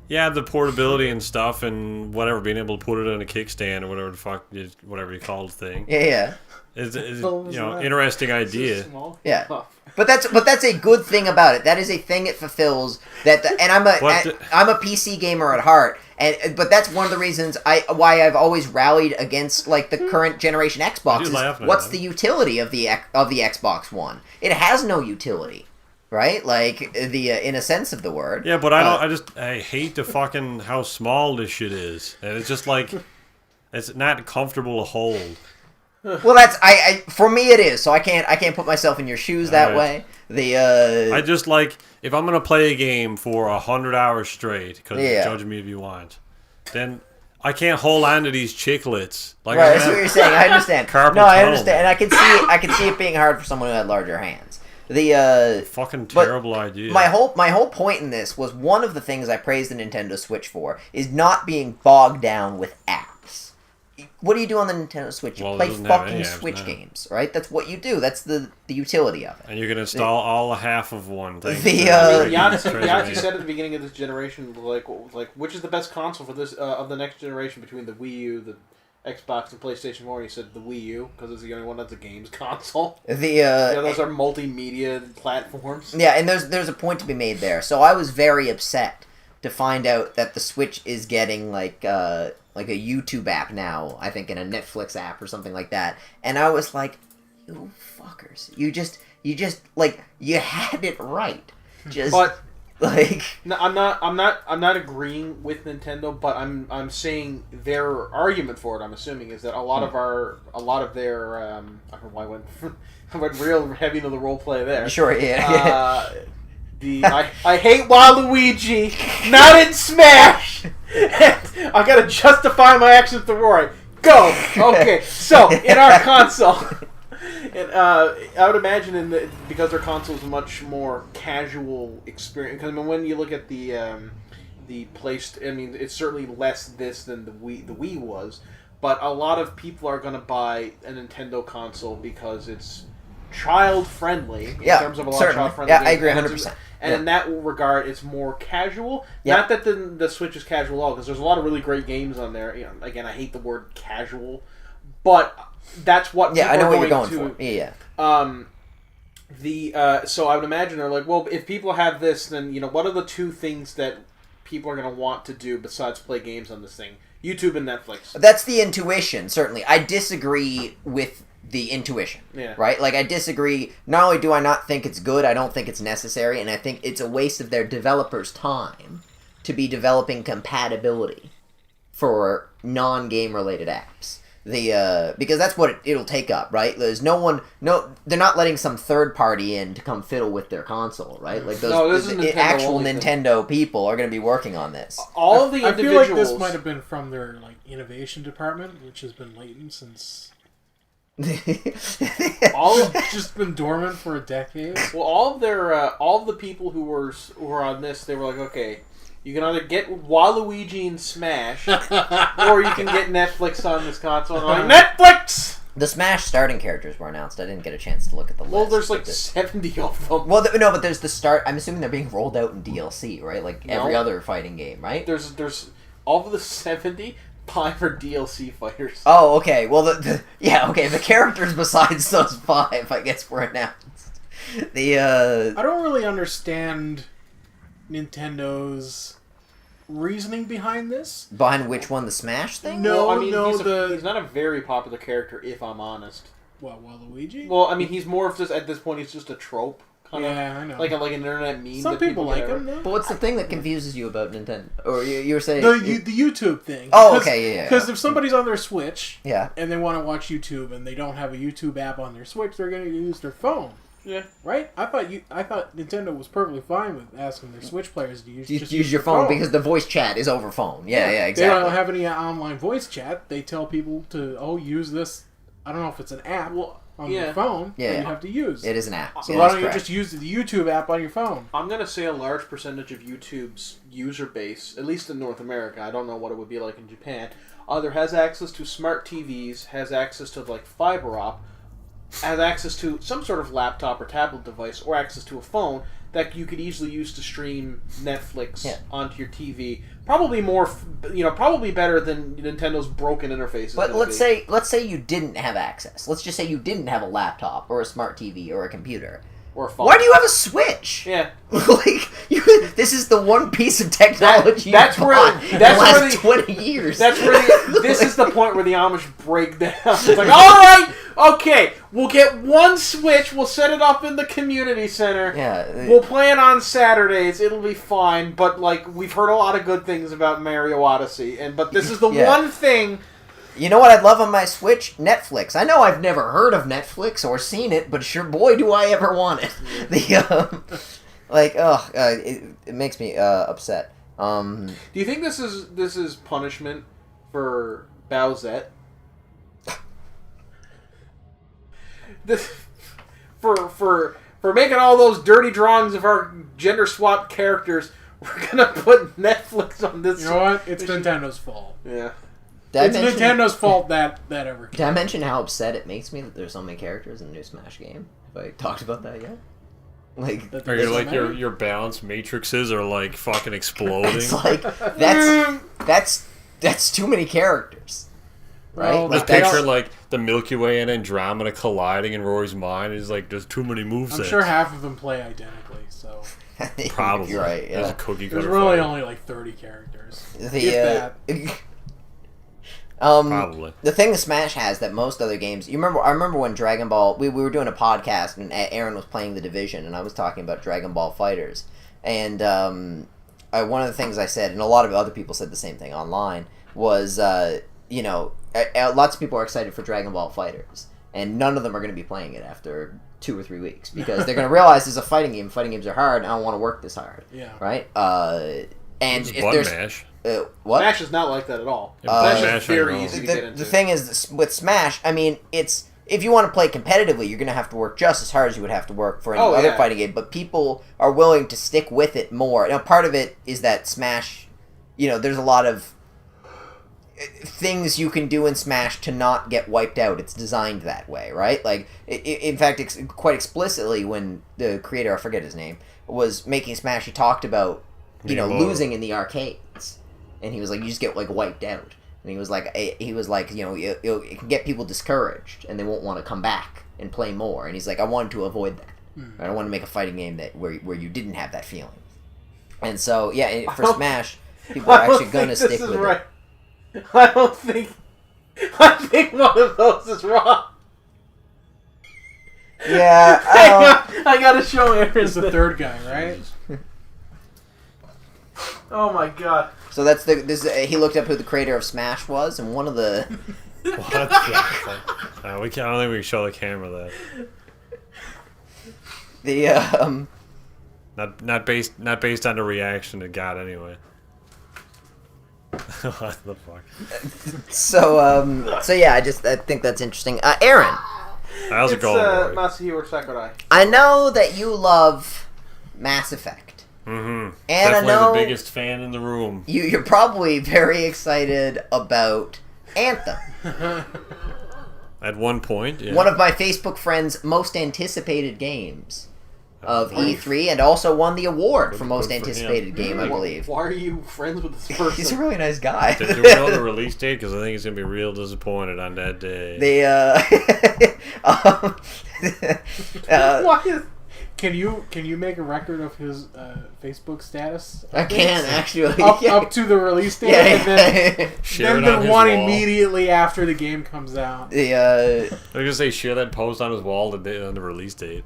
Yeah, the portability and stuff and whatever, being able to put it on a kickstand or whatever the fuck, whatever you call the thing. Yeah. It's What was that? interesting idea. Small. Yeah. Tough. But that's a good thing about it. That is a thing it fulfills. And I'm a PC gamer at heart, but that's one of the reasons why I've always rallied against like the current generation Xbox. What's the utility of the Xbox One? It has no utility, right? Like in a sense of the word. Yeah, but I hate the fucking how small this shit is, and it's just like it's not comfortable to hold. Well, that's I for me it is. So I can't put myself in your shoes that Alright. way. I just like if I'm gonna play a game for 100 hours straight, because Yeah. judge me if you want, then I can't hold on to these chiclets. Like Right, I that's have what you're saying. I understand. carpal No, I tunnel. understand, and I can see it being hard for someone who had larger hands. Fucking but terrible idea. My whole point in this was one of the things I praised the Nintendo Switch for is not being bogged down with apps. What do you do on the Nintendo Switch? You Well, it play doesn't have fucking any apps, Switch no. games, right? That's what you do. That's the utility of it. And you can install all half of one thing. Yahtzee said at the beginning of this generation, like which is the best console for this of the next generation between the Wii U, the Xbox, and PlayStation 4. And he said the Wii U because it's the only one that's a games console. The others are multimedia platforms. Yeah, and there's a point to be made there. So I was very upset to find out that the Switch is getting like a YouTube app now, I think, and a Netflix app or something like that. And I was like, you fuckers. You just like you had it right. But like no, I'm not agreeing with Nintendo, but I'm saying their argument for it, I'm assuming, is that a lot of their I don't know why I went real heavy into the role play there. Sure, yeah. I hate Waluigi, not in Smash. I gotta justify my actions to Roy. Go. Okay, so in our console, and I would imagine because their console is a much more casual experience. Because I mean, when you look at the placed, I mean, it's certainly less this than the Wii was, but a lot of people are gonna buy a Nintendo console because it's child friendly in terms of a lot of child friendly. Yeah, I agree 100%. And in that regard, it's more casual. Yeah. Not that the Switch is casual at all, because there's a lot of really great games on there. You know, again, I hate the word casual, but that's what. Yeah, I know what you're going to, for. Yeah. So I would imagine they're like, well, if people have this, then what are the two things that people are going to want to do besides play games on this thing? YouTube and Netflix. That's the intuition. Certainly, I disagree with the intuition. Yeah. Right? Like, I disagree. Not only do I not think it's good, I don't think it's necessary, and I think it's a waste of their developers' time to be developing compatibility for non-game related apps. Because that's what it'll take up, right? There's they're not letting some third party in to come fiddle with their console, right? Like those actual Nintendo people are going to be working on this. All of the individuals. I feel like this might have been from their innovation department, which has been latent since. Just been dormant for a decade. Well, all of the people who were on this, they were like, okay, you can either get Waluigi in Smash, or you can get Netflix on this console. And I'm like, Netflix! The Smash starting characters were announced. I didn't get a chance to look at the list. Well, there's 70 of them. Well, no, but there's the start. I'm assuming they're being rolled out in DLC, right? Like every other fighting game, right? There's all of the 70. 5 are DLC fighters. Oh, okay. Well, the characters besides those 5, I guess, were announced. I don't really understand Nintendo's reasoning behind this. Behind which one, the Smash thing? No, well, I mean, no, he's not a very popular character, if I'm honest. What, Waluigi? Well, I mean, he's more of just, at this point, he's just a trope. Yeah, I know. Like an internet meme. Some people like him, though. But what's the thing that confuses you about Nintendo? Or you were saying... The YouTube thing. Oh, okay, yeah. Because if somebody's on their Switch, yeah, and they want to watch YouTube, and they don't have a YouTube app on their Switch, they're going to use their phone. Yeah. Right? I thought Nintendo was perfectly fine with asking their Switch players to use your phone because the voice chat is over phone. Yeah, exactly. They don't have any online voice chat. They tell people to use this. I don't know if it's an app on your phone that you have to use. It is an app. So why don't you just use the YouTube app on your phone? I'm going to say a large percentage of YouTube's user base, at least in North America, I don't know what it would be like in Japan, either has access to smart TVs, has access to fiber op, has access to some sort of laptop or tablet device, or access to a phone that you could easily use to stream Netflix onto your TV. Probably more, probably better than Nintendo's broken interfaces. But let's say you didn't have access. Let's just say you didn't have a laptop or a smart TV or a computer. Or a phone. Why do you have a Switch? Yeah. This is the one piece of technology that's you've where bought in the last 20 years. That's where this is the point where the Amish break down. It's like, all right, okay, we'll get one Switch, we'll set it up in the community center. Yeah. We'll play it on Saturdays, it'll be fine, but we've heard a lot of good things about Mario Odyssey, but this is the one thing You know what I'd love on my Switch? Netflix. I know I've never heard of Netflix or seen it, but sure, boy, do I ever want it. It makes me upset. Do you think this is punishment for Bowsette? For making all those dirty drawings of our gender swapped characters, we're gonna put Netflix on this. You know what? It's Nintendo's fault. Yeah. It's Nintendo's fault that ever. Did I mention how upset it makes me that there's so many characters in the new Smash game? Have I talked about that yet? Like, are you like your balance matrices are like fucking exploding? it's like that's too many characters, right? Well, Just like, picture like the Milky Way and Andromeda colliding in Rory's mind. He's like, there's too many moves. I'm sure half of them play identically, so Probably. You're right. There's a Yeah. cookie there's cutter really fight. only like 30 characters. The Probably. the thing that Smash has that most other games. I remember when Dragon Ball. We were doing a podcast and Aaron was playing the Division and I was talking about Dragon Ball Fighters and one of the things I said and a lot of other people said the same thing online was lots of people are excited for Dragon Ball Fighters and none of them are going to be playing it after 2 or 3 weeks because they're going to realize it's a fighting game. Fighting games are hard and I don't want to work this hard. Yeah. Right. And Just if button there's mash. what? Smash is not like that at all. Yeah, button Smash mash is very on your easy to own. get into. The thing is, with Smash, I mean, it's if you want to play competitively, you're going to have to work just as hard as you would have to work for any other yeah. fighting game. But people are willing to stick with it more. Now, part of it is that Smash, there's a lot of things you can do in Smash to not get wiped out. It's designed that way, right? Like, in fact, quite explicitly, when the creator, I forget his name, was making Smash, he talked about losing in the arcades, and he was like, you just get like wiped out. And he was like, it can get people discouraged, and they won't want to come back and play more. And he's like, I wanted to avoid that. I don't want to make a fighting game where you didn't have that feeling. And so, yeah, for Smash, people are actually going to stick with it. I think one of those is wrong. Yeah, Hang on, I gotta show Aaron He's the third guy, right? Oh my god. So that's he looked up who the creator of Smash was, and one of the What the fuck? I don't think we can show the camera that. Not based on the reaction it got anyway. What the fuck? So yeah, I think that's interesting. Aaron, How's it going, Rory? Masahiro Sakurai. I know that you love Mass Effect. Mm-hmm. And Definitely I know the biggest fan in the room. you're probably very excited about Anthem. At one point, yeah. One of my Facebook friends' most anticipated games of E3, and also won the award for most good for anticipated game, I believe. Why are you friends with this person? He's a really nice guy. Do we know the release date? Because I think he's gonna be real disappointed on that day. Why is... Can you make a record of his Facebook status? I can actually. Up to the release date, and then Share then it on the his one wall. immediately after the game comes out. I was gonna say share that post on his wall the day on the release date.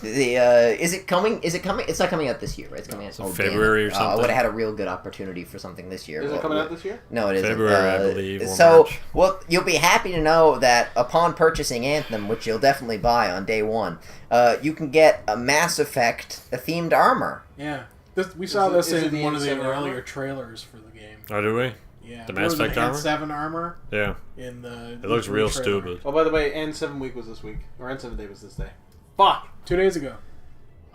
Is it coming? Is it coming? It's not coming out this year, right? It's coming out in February or I something. would have had a real good opportunity for something this year. Is it coming out this year? No, it isn't. February, I believe, or So, March. well, you'll be happy to know that upon purchasing Anthem, which you'll definitely buy on day one, you can get a Mass Effect themed armor. Yeah, we saw this is it in the one of the N7 armor? earlier trailers for the game. Oh, do we? Yeah, The Mass Effect armor? N7 armor Yeah. in the. It looks real trailer. stupid. Oh, by the way, N7 week was this week. Or N7 day was this day. Fuck! 2 days ago,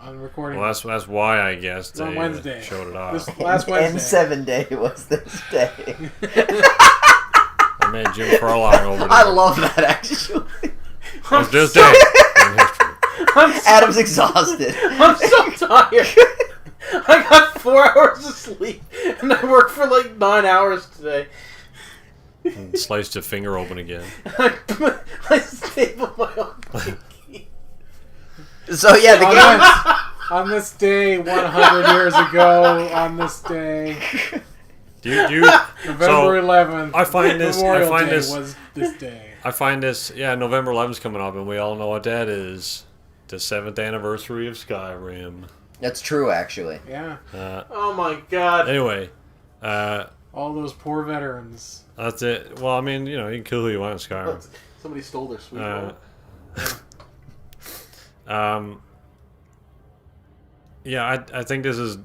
on recording. Well, that's why I guess It's on they Wednesday. showed it off. This last Wednesday. N7 day was this day. I made Jim Furlong over there. I love that, actually. It's this day in history. Adam's exhausted. I'm so tired. I got 4 hours of sleep, and I worked for like 9 hours today. And sliced your finger open again. I stapled my own pinky. So, yeah, the game... On this day, 100 years ago, on this day, Do you November 11th, I find this- Memorial I find Day this- was this day. I find this, November 11th coming up, and we all know what that is. The 7th anniversary of Skyrim. That's true, actually. Yeah. Oh my god. Anyway, All those poor veterans. That's it. Well, I mean, you can kill who you want in Skyrim. Somebody stole their sweet Uh, roll. Yeah, I think this is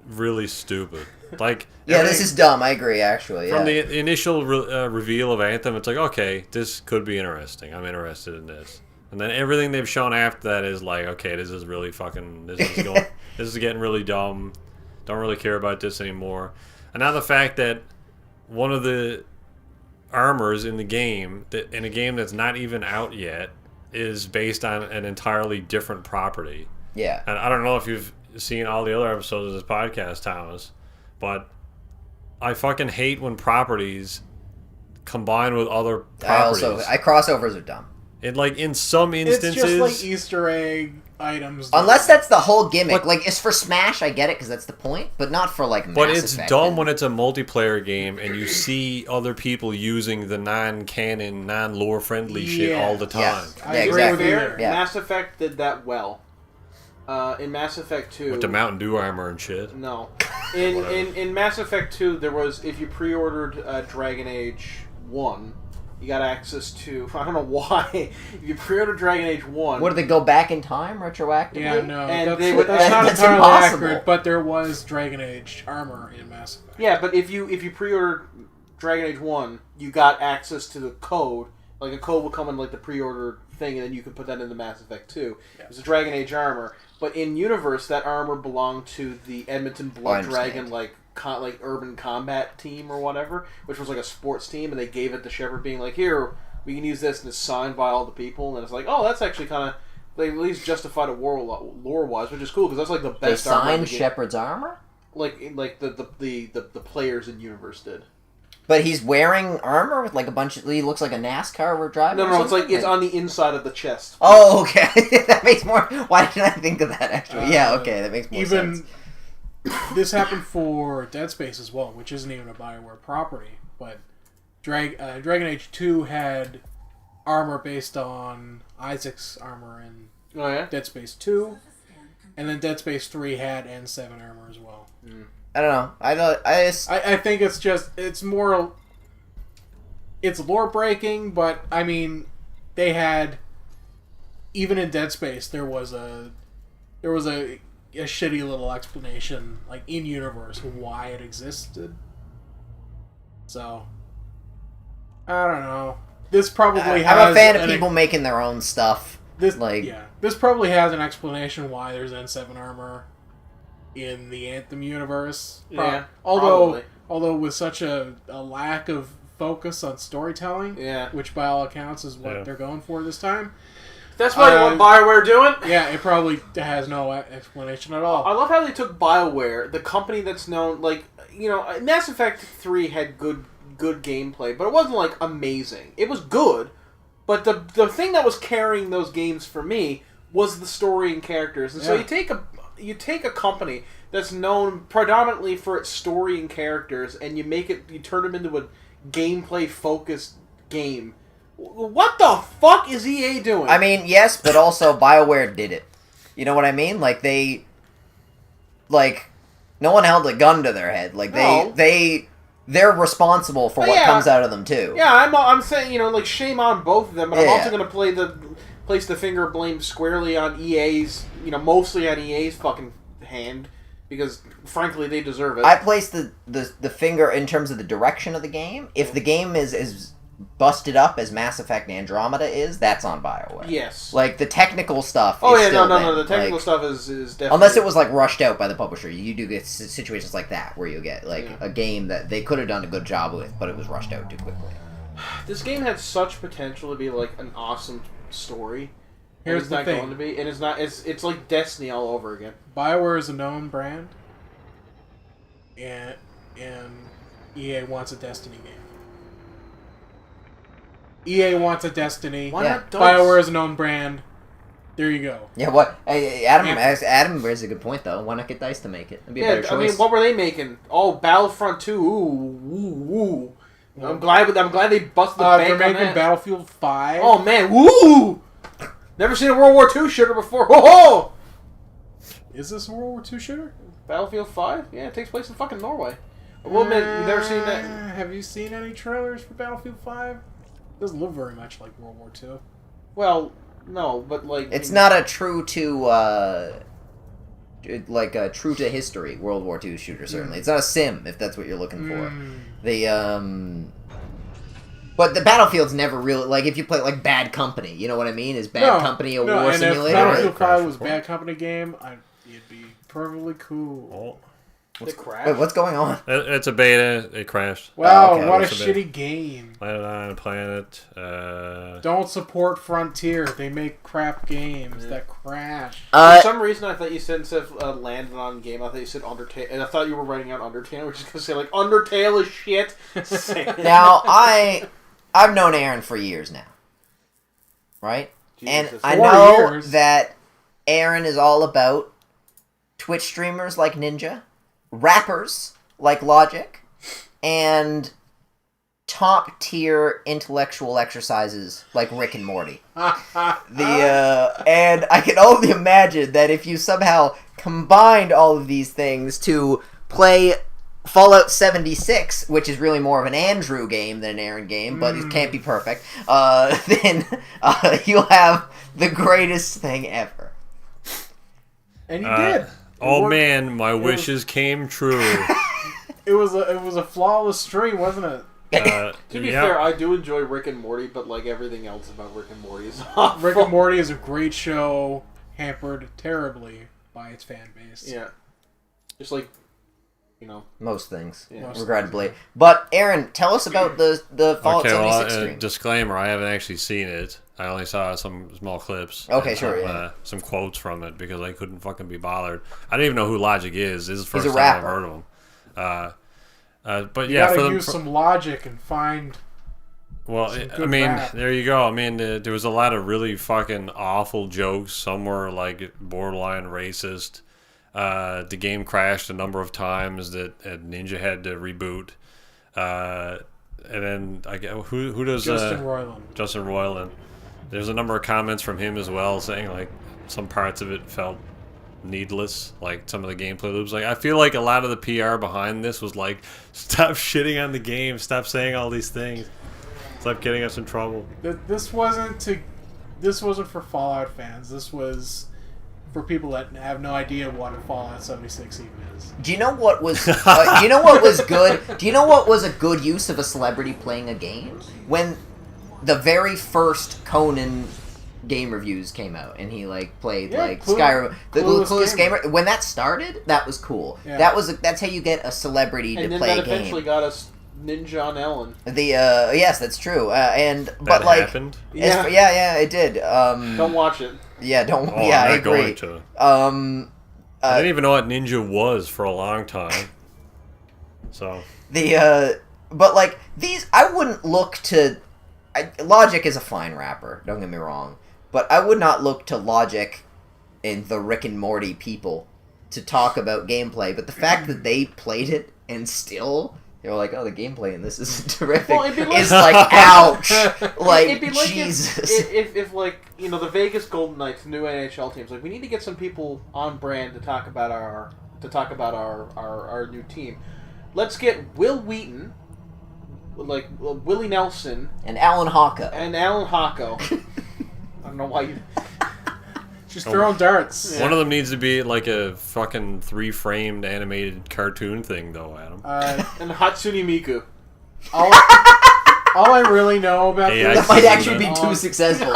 really stupid. Like, Yeah, this is dumb. I agree, actually. from Yeah. the initial reveal of Anthem, it's like, okay, this could be interesting. I'm interested in this. And then everything they've shown after that is like, okay, this is really fucking. This is getting really dumb. Don't really care about this anymore. And now the fact that one of the armors in the game, in a game that's not even out yet, is based on an entirely different property. Yeah. And I don't know if you've seen all the other episodes of this podcast, Thomas, but I fucking hate when properties combine with other properties. Crossovers are dumb. And like in some instances, It's just like Easter egg items. Unless that's the whole gimmick. Like, it's for Smash, I get it, because that's the point, but not for, like, Mass but it's Effect dumb when it's a multiplayer game and you see other people using the non-canon, non-lore friendly shit all the time. Yeah, I agree with exactly. you Fair, there. Yeah. Mass Effect did that well. In Mass Effect 2... With the Mountain Dew armor and shit. No. In Mass Effect 2, there was, if you pre-ordered Dragon Age 1, you got access to, I don't know why, if you pre-ordered Dragon Age 1... What, do they go back in time retroactively? Yeah, no, And that's, they would- that's not that's entirely impossible. accurate, but there was Dragon Age armor in Mass Effect. Yeah, but if you pre-ordered Dragon Age 1, you got access to the code. Like, a code will come in, like, the pre-order thing, and then you can put that into Mass Effect 2. Yeah. It was a Dragon Age armor. But in Universe, that armor belonged to the Edmonton Blood understand. Dragon, like urban combat team or whatever, which was like a sports team, and they gave it to Shepard, being like, here, we can use this, and it's signed by all the people, and it's like, oh, that's actually kind of, they at least justified it lore-wise, which is cool, because that's like the They best armor in signed the game. Shepard's armor? Like the players in Universe did. But he's wearing armor with, like, a bunch of... He looks like a NASCAR driver or No, it's like, something? it's on the inside of the chest. Oh, okay. That makes more... Why didn't I think of that, actually? Yeah, okay, that makes more sense. This happened for Dead Space as well, which isn't even a BioWare property, but Dragon Age 2 had armor based on Isaac's armor in Oh, yeah? Dead Space 2, and then Dead Space 3 had N7 armor as well. I don't know. I think it's more... It's lore breaking, but, I mean, they had... Even in Dead Space, there was a shitty little explanation, like, in-universe, why it existed. So... I don't know. This probably has... I'm a fan of people making their own stuff. This like... This probably has an explanation why there's N7 armor in the Anthem universe. Yeah, Although probably. with such a lack of focus on storytelling, Yeah. which by all accounts is what they're going for this time. That's probably what BioWare doing. Yeah, it probably has no explanation at all. I love how they took BioWare, the company that's known, like, Mass Effect 3 had good gameplay, but it wasn't, like, amazing. It was good, but the thing that was carrying those games for me was the story and characters. And so you take a company that's known predominantly for its story and characters, and you turn them into a gameplay-focused game. What the fuck is EA doing? I mean, yes, but also BioWare did it. You know what I mean? Like, no one held a gun to their head. Like, they're responsible for what comes out of them, too. Yeah, I'm saying, like, shame on both of them, but I'm also going to place the finger of blame squarely on EA's, mostly on EA's fucking hand, because, frankly, they deserve it. I place the finger in terms of the direction of the game. If the game is as busted up as Mass Effect Andromeda is, that's on BioWare. Yes. Like, the technical stuff Oh, is yeah, still no, there. the technical Like, stuff is definitely... Unless it was, like, rushed out by the publisher. You do get situations like that, where you get, like, a game that they could have done a good job with, but it was rushed out too quickly. This game had such potential to be, like, an awesome story. Here's it's the not thing. going to be, and it's not. It's like Destiny all over again. BioWare is a known brand, and EA wants a Destiny game. EA wants a Destiny. Why Yeah. not DICE? BioWare is a known brand. There you go. Yeah, what? Hey, Adam raised a good point, though. Why not get DICE to make it? It'd be a better choice. I mean, what were they making? Oh, Battlefront 2. Ooh. I'm glad they busted the bank They're on making that. Battlefield 5. Oh man, woo! Never seen a World War II shooter before. Ho Is this a World War II shooter? Battlefield 5? Yeah, it takes place in fucking Norway. Well, man, you've never seen that. Have you seen any trailers for Battlefield 5? Doesn't look very much like World War II. Well, no, but like It's not a true to true to history World War II shooter. Certainly, it's not a sim if that's what you're looking for. But the Battlefield's never really like if you play like Bad Company. You know what I mean? Is Bad Company a war and simulator? If Battlefield 5 was Bad Company game, it'd be perfectly cool. The crash. Wait, what's going on? It's a beta. It crashed. Wow, okay. what a It's a bit- shitty game. Landed on a planet. Don't support Frontier. They make crap games that crash. For some reason, I thought you said instead of landed on game, I thought you said Undertale, and I thought you were writing out Undertale, which is gonna say like Undertale is shit. Now I've known Aaron for years now, right? And Jesus. I 4 know years. that Aaron is all about Twitch streamers like Ninja, rappers like Logic, and top tier intellectual exercises like Rick and Morty. And I can only imagine that if you somehow combined all of these things to play Fallout 76, which is really more of an Andrew game than an Aaron game, but it can't be perfect, then you'll have the greatest thing ever. And you did. Oh man, my wishes came true. It was a flawless stream, wasn't it? To be fair, I do enjoy Rick and Morty, but like everything else about Rick and Morty is awful. Rick and Morty is a great show, hampered terribly by its fan base. Yeah. Just like, Most things, Yeah. regrettably. But Aaron, tell us about the Fallout Okay, 76 well, stream. disclaimer: I haven't actually seen it. I only saw some small clips. Okay, and sure, some, yeah. some quotes from it because I couldn't fucking be bothered. I don't even know who Logic is. This is the first a time I've rapper. heard of him. But You yeah, gotta for use some logic and find. well, some I good mean, rap. there you go. I mean, there was a lot of really fucking awful jokes. Some were like borderline racist. The game crashed a number of times that Ninja had to reboot. And then I get who does Justin Roiland. Justin Roiland. There's a number of comments from him as well saying like some parts of it felt needless, like some of the gameplay loops. Like I feel like a lot of the PR behind this was like, stop shitting on the game, stop saying all these things, stop getting us in trouble. This wasn't for Fallout fans. This was for people that have no idea what a Fallout 76 even is. Do you know what was? Do you know what was good? Do you know what was a good use of a celebrity playing a game? When the very first Conan game reviews came out, and he like played Skyrim, the Clueless Gamer. When that started, that was cool. Yeah. That's how you get a celebrity and to then play that a game. eventually got us Ninja on Ellen. Yes, that's true. But like, happened. yeah, it did. Don't watch it. Yeah, don't. Oh, yeah, I'm I not agree. going to. I didn't even know what Ninja was for a long time. So but like these, I wouldn't look to. Logic is a fine rapper. Don't get me wrong, but I would not look to Logic and the Rick and Morty people to talk about gameplay. But the fact that they played it and still they were like, "Oh, the gameplay in this is terrific," Well, it'd be like- it's like, ouch, like It'd be like Jesus. if like the Vegas Golden Knights, new NHL teams, like we need to get some people on brand to talk about our new team. Let's get Will Wheaton, like Willie Nelson, And Alan Hawka. and Alan Hocko. I don't know why you. Just throwing darts. one of them needs to be like a fucking 3-framed animated cartoon thing, though, Adam. And Hatsune Miku. All I really know about Hey, this. That might actually be too successful.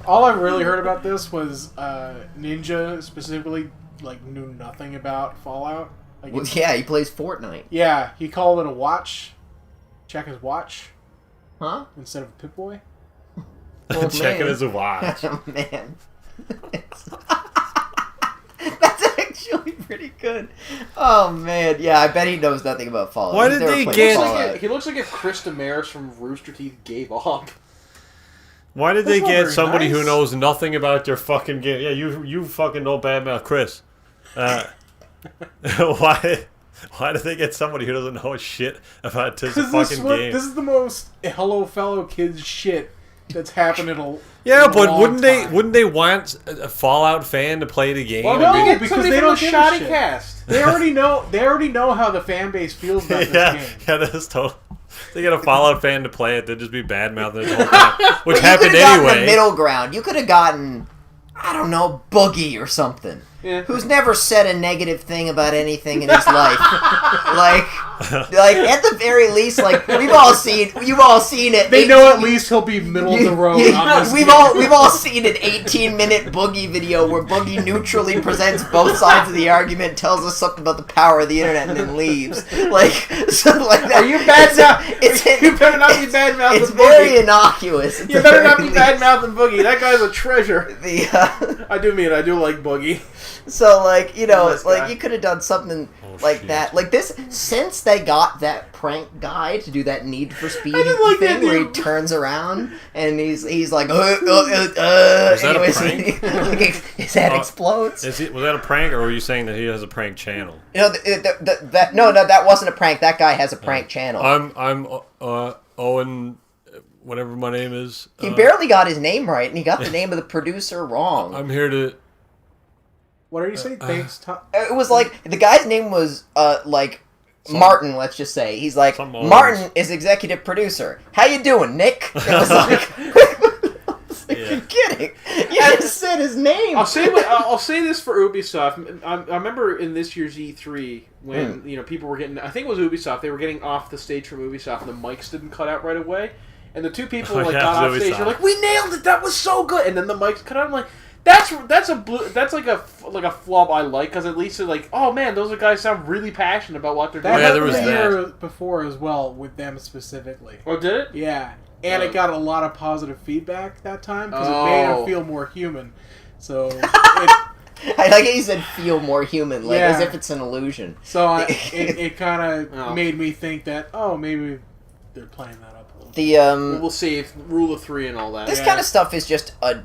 All I really heard about this was Ninja specifically knew nothing about Fallout. Like, Well, yeah, he plays Fortnite. yeah, he called it a watch. Check his watch Huh? instead of a Pip-Boy. Oh, Checking man. his watch. Oh, man. That's actually pretty good. Oh, man. Yeah, I bet he knows nothing about Fallout. Why He's did never they played get- Fallout. He looks like if Chris Damaris from Rooster Teeth gave up. Why did That's they not get very somebody who nice. knows nothing about your fucking game? Yeah, you fucking know bad mouth Chris. Why did they get somebody who doesn't know shit about this Because fucking game? this is the most Hello Fellow Kids shit that's happened in a Yeah, in a but long wouldn't time. they want a Fallout fan to play the game? Well, No, no, because they don't give a shoddy shit. cast. They already know how the fan base feels about this yeah, game. yeah, that's total. They get a Fallout fan to play it, they'd just be bad mouthing it the whole time, which You happened could have gotten anyway. a middle ground. You could have gotten, I don't know, Boogie or something. Yeah. Who's never said a negative thing about anything in his life. like at the very least, like you've all seen it. They know at least he'll be middle of the road on this we've game. all seen an 18-minute Boogie video where Boogie neutrally presents both sides of the argument, tells us something about the power of the internet, and then leaves. Like something like that. Are you bad mouth? You better not be bad mouthing It's Boogie. very innocuous. at You the better not very be bad least. mouthing Boogie. That guy's a treasure. The I do like Boogie. So, like, you know, Nice guy. like, you could have done something like shit. that. Like, this, since they got that prank guy to do that Need for Speed I just like that thing where he dude. turns around and he's like, that a anyways, prank? like, his head explodes. Was that a prank, or were you saying that he has a prank channel? You know, that wasn't a prank. That guy has a prank channel. I'm Owen, whatever my name is. He barely got his name right, and he got the name of the producer wrong. I'm here to. What are you saying? Thanks, Tom. It was like, the guy's name was, Martin, let's just say. He's like, Some Owens. Martin is executive producer. How you doing, Nick? It was like, you're kidding. You just said his name. I'll say this for Ubisoft. I remember in this year's E3 when people were getting. I think it was Ubisoft. They were getting off the stage from Ubisoft, and the mics didn't cut out right away. And the two people Oh, yeah, got it off was stage. Ubisoft. They're like, "We nailed it. That was so good." And then the mics cut out. I'm like, That's like a flub I like, because at least they're like, oh man, those guys sound really passionate about what they're That doing. yeah, there happened was the that. year before as well with them specifically. Oh, did it? Yeah, and Oh. it got a lot of positive feedback that time because Oh. it made them feel more human. So, I like how you said feel more human, like as Yeah. if it's an illusion. it kind of Oh. made me think that maybe they're playing that up a little. We'll see. If rule of three and all that. This Yeah. kind of stuff is just a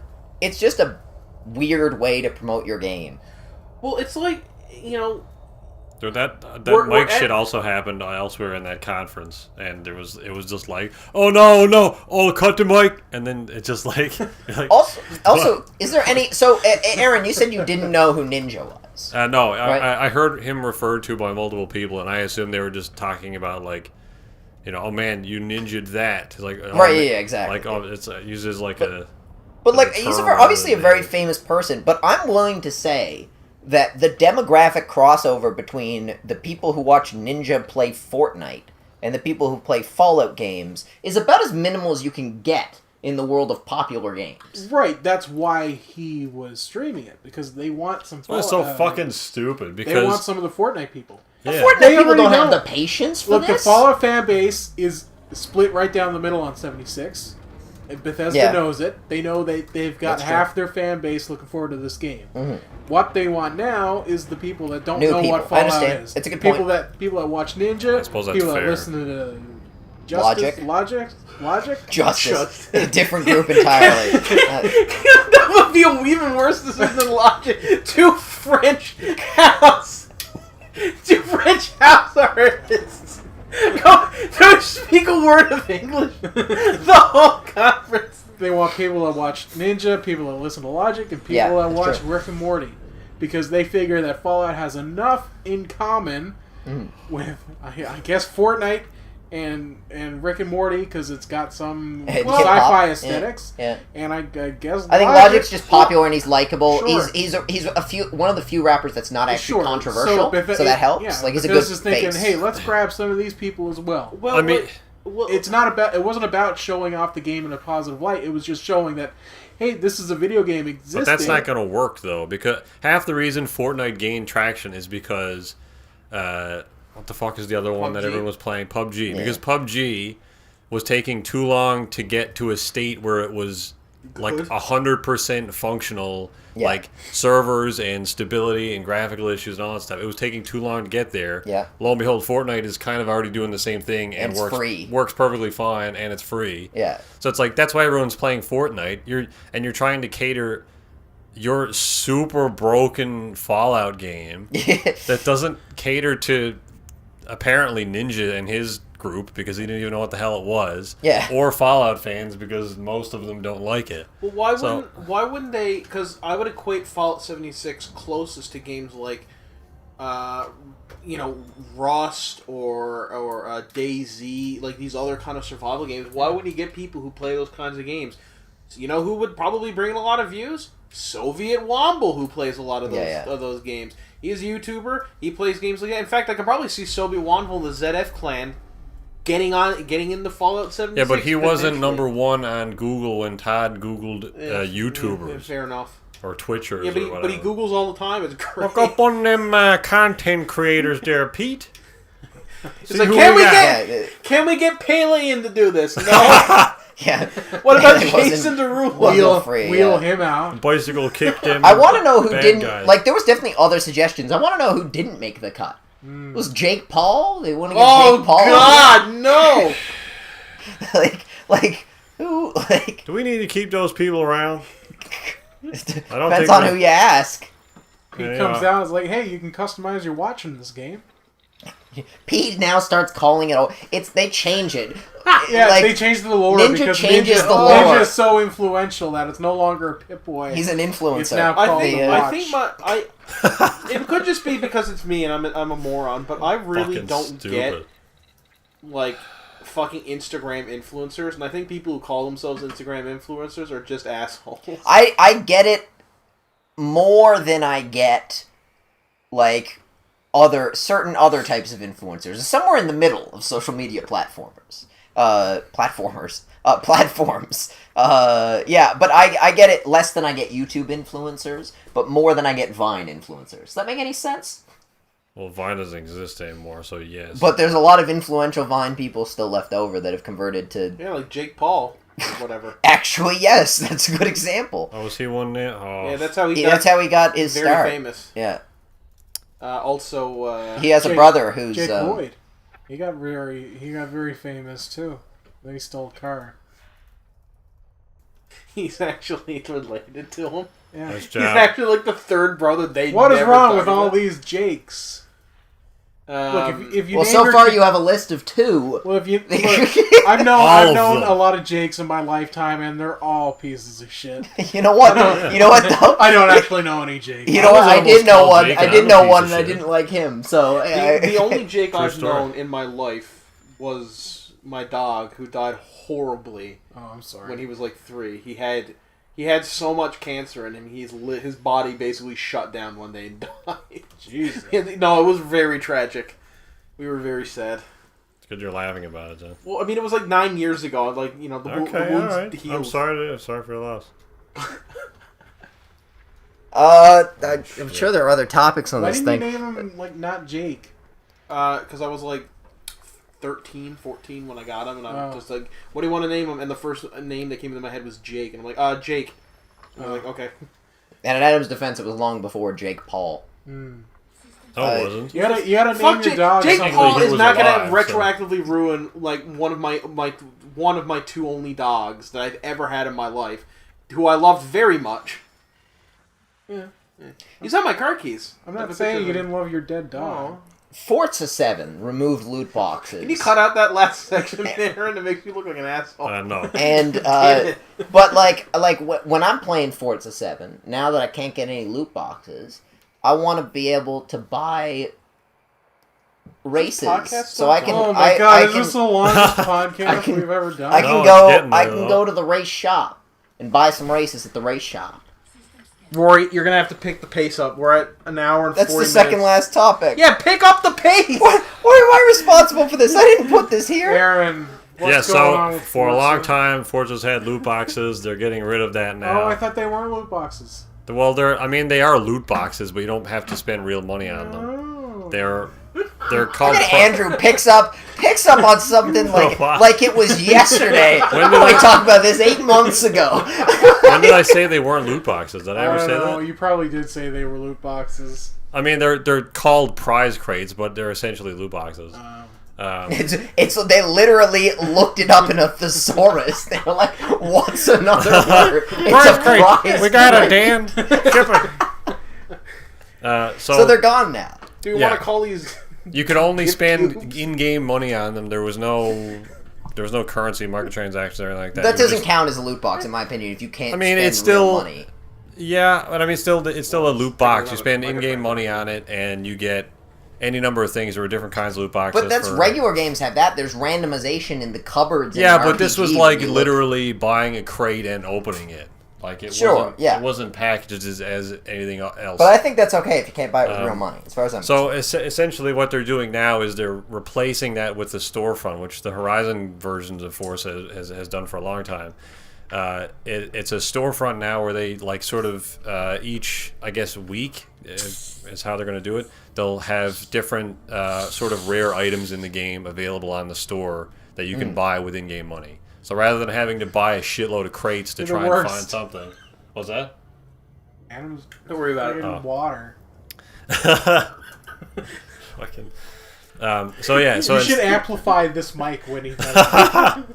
weird way to promote your game. Well, it's like, Dude, that We're mic at- shit also happened elsewhere in that conference, and it was just like, oh no, cut the mic, and then it's just like, you're like Also, is there any? So, Aaron, you said you didn't know who Ninja was. no, Right. I heard him referred to by multiple people, and I assumed they were just talking about like, oh man, you ninja'd that. It's like, Right, yeah, exactly. Like, it's uses like a. But like, the he's term obviously a rather very than- famous person. But I'm willing to say that the demographic crossover between the people who watch Ninja play Fortnite and the people who play Fallout games is about as minimal as you can get in the world of popular games. Right, that's why he was streaming it, because they want some. Well, it's so fucking stupid They because want some of the Fortnite people. The yeah. Fortnite They people already don't have know. the patience for Look, this. the Fallout fan base is split right down the middle on 76. And Bethesda Yeah. knows it. They know they've got That's true. half their fan base looking forward to this game. Mhm. What they want now is the people that don't New know people. what I Fallout understand. is. It's a good people point. that watch Ninja. I suppose that's people fair. that listen to Logic. Logic. Justice. A different group entirely. that would be an even worse decision than Logic. Two French house artists. Don't speak a word of English. The whole conference. They want people that watch Ninja, people that listen to Logic, and people Yeah, that that's watch true. Rick and Morty, because they figure that Fallout has enough in common with, I guess, Fortnite and Rick and Morty, because it's got some And sci-fi hip-hop. aesthetics. Yeah. And I guess I think Logic's just popular and he's likable. Sure. He's one of the few rappers that's not actually controversial, so that helps. Yeah, Like he's a good Bethesda's thinking, face. hey, let's grab some of these people as well. Well, I mean- It's not about. It wasn't about showing off the game in a positive light. It was just showing that, hey, this is a video game existing. But that's not going to work, though, because half the reason Fortnite gained traction is because, what the fuck is the other one that PUBG. everyone was playing? PUBG. Yeah. Because PUBG was taking too long to get to a state where it was like Good. 100% functional, Yeah. like servers and stability and graphical issues and all that stuff. It was taking too long to get there. Yeah. Lo and behold, Fortnite is kind of already doing the same thing and it's free. works perfectly fine, and it's free. Yeah. So it's like that's why everyone's playing Fortnite. You're trying to cater your super broken Fallout game that doesn't cater to apparently Ninja and his group because he didn't even know what the hell it was. Yeah. Or Fallout fans because most of them don't like it. Well, why wouldn't they? Because I would equate Fallout 76 closest to games like, Rust or DayZ, like these other kind of survival games. Why wouldn't he get people who play those kinds of games? So, you know who would probably bring in a lot of views? Soviet Womble, who plays a lot of those games. He's a YouTuber. He plays games like that. In fact, I could probably see Soviet Womble, the ZF clan, getting into Fallout 76. Yeah, but he wasn't number one on Google when Todd Googled YouTubers. Yeah, fair enough. Or Twitchers Yeah, or but he whatever. Googles all the time. It's great. Look up on them content creators there, Pete. It's like, can we get Pele in to do this? No. Yeah. What about It wasn't- Jason Derulo? wasn't free, Wheel him out. Bicycle kicked him. I want to know who Bad didn't. guys. Like, there was definitely other suggestions. I want to know who didn't make the cut. It was Jake Paul? They want to get Oh Jake Paul? God, no! like who? Like, Do we need to keep those people around? depends think on we- who you ask. He Yeah. comes down and is like, hey, you can customize your watch in this game. Pete now starts calling it. They change it. Yeah, Like, they changed the lore Ninja because changes Ninja, the lore. Ninja is so influential that it's no longer a Pip-Boy. He's an influencer. It's now I called think the I watch. think it could just be because it's me and I'm a moron, but I really Fucking don't stupid. get like fucking Instagram influencers, and I think people who call themselves Instagram influencers are just assholes. I get it more than I get like certain other types of influencers. Somewhere in the middle of social media platforms. Platforms. Yeah, but I get it less than I get YouTube influencers, but more than I get Vine influencers. Does that make any sense? Well, Vine doesn't exist anymore, so yes. But there's a lot of influential Vine people still left over that have converted to... Yeah, like Jake Paul, or whatever. Actually, yes, that's a good example. Oh, was he one there? Oh. Yeah, that's how he That's how he got his very start. famous. Yeah. Also, He has a Jake- brother who's... Jake Boyd. He got very famous too. Then he stole a car. he's actually related to him. Yeah. Nice He's job. actually like the third brother they. What is never wrong talked with all about. these Jakes? Look, if you Well, name so your far kid- you have a list of 2. Well, if you look, I've All of known them. a lot of Jakes in my lifetime, and they're all pieces of shit. You know what? You know what, though? I don't actually know any Jakes. You know what? I was did know almost one. called Jake, I and did I'm a know piece one, of and I shit. didn't like him. So The only Jake True I've story. known in my life was my dog, who died horribly Oh, I'm sorry. when he was like 3. He had so much cancer in him. His body basically shut down one day and died. Jesus. No, it was very tragic. We were very sad. It's good you're laughing about it, then. Well, I mean, it was like 9 years ago. Like, you know, the Okay, wounds alright. healed. I'm sorry for your loss. I'm sure there are other topics on Why this didn't thing. you name him like not Jake? Because I was like 13, 14 when I got him, and I was Oh. just like, what do you want to name him? And the first name that came into my head was Jake. And I'm like, Jake. And I'm like, okay. And in Adam's defense, it was long before Jake Paul. No, it wasn't. You gotta name Fuck your Jake. dog Jake something. Paul He is was not going alive, to retroactively ruin like one of my 2 only dogs that I've ever had in my life, who I loved very much. Yeah. He's on my car keys. I'm I have not a saying picture you of him. didn't love your dead dog. Aw. Forza 7 removed loot boxes. Can you cut out that last section there, and it makes me look like an asshole? No. And Damn it. but when I'm playing Forza 7, now that I can't get any loot boxes, I want to be able to buy races, podcast so I can. Oh my I god, is can, this the longest podcast I can- we've ever done? I can No, it's go. getting I there, can though. go to the race shop and buy some races at the race shop. Rory, you're gonna have to pick the pace up. We're at an hour and That's 40 the second minutes. last topic. Yeah, pick up the pace. Why am I responsible for this? I didn't put this here. Aaron, what's Yeah, going on so with for a Forza? long time, Forza's had loot boxes. They're getting rid of that now. Oh, I thought they weren't loot boxes. Well, they are loot boxes, but you don't have to spend real money on them. Oh. They're called. Look at Andrew picks up on something Wow. like it was yesterday. When we did I- talked about this 8 months ago. When did I say they weren't loot boxes? Did I ever say know. that? You probably did say they were loot boxes. I mean, they're called prize crates, but they're essentially loot boxes. It's they literally looked it up in a thesaurus. They were like, "What's another word?" It's a prize. We got crate. it, Dan. Skip it. So they're gone now. Do you Yeah. want to call these You could only Gift spend cubes. in-game money on them. There was no currency, market transactions, or anything like that. That You doesn't just- count as a loot box, in my opinion. If you can't, I mean, spend it's still- real money. Yeah, but I mean, it's still a loot box. You spend Like a in-game microtransaction. money on it, and you get any number of things. There were different kinds of loot boxes. But that's for- regular games have that. There's randomization in the cupboards. in Yeah, an but this was RPG like when you literally buying a crate and opening it. Like it Sure, wasn't. yeah. It wasn't packaged as anything else. But I think that's okay if you can't buy it with real money, as far as I'm So essentially, what they're doing now is they're replacing that with the storefront, which the Horizon versions of Force has done for a long time. It's a storefront now where they like sort of each, I guess, week is how they're going to do it. They'll have different sort of rare items in the game available on the store that you can buy with in-game money. So rather than having to buy a shitload of crates to They're the try and worst. find something, what's that? Animals Don't worry about it. in water. Fucking. So yeah, so You should it's- amplify this mic when he does it.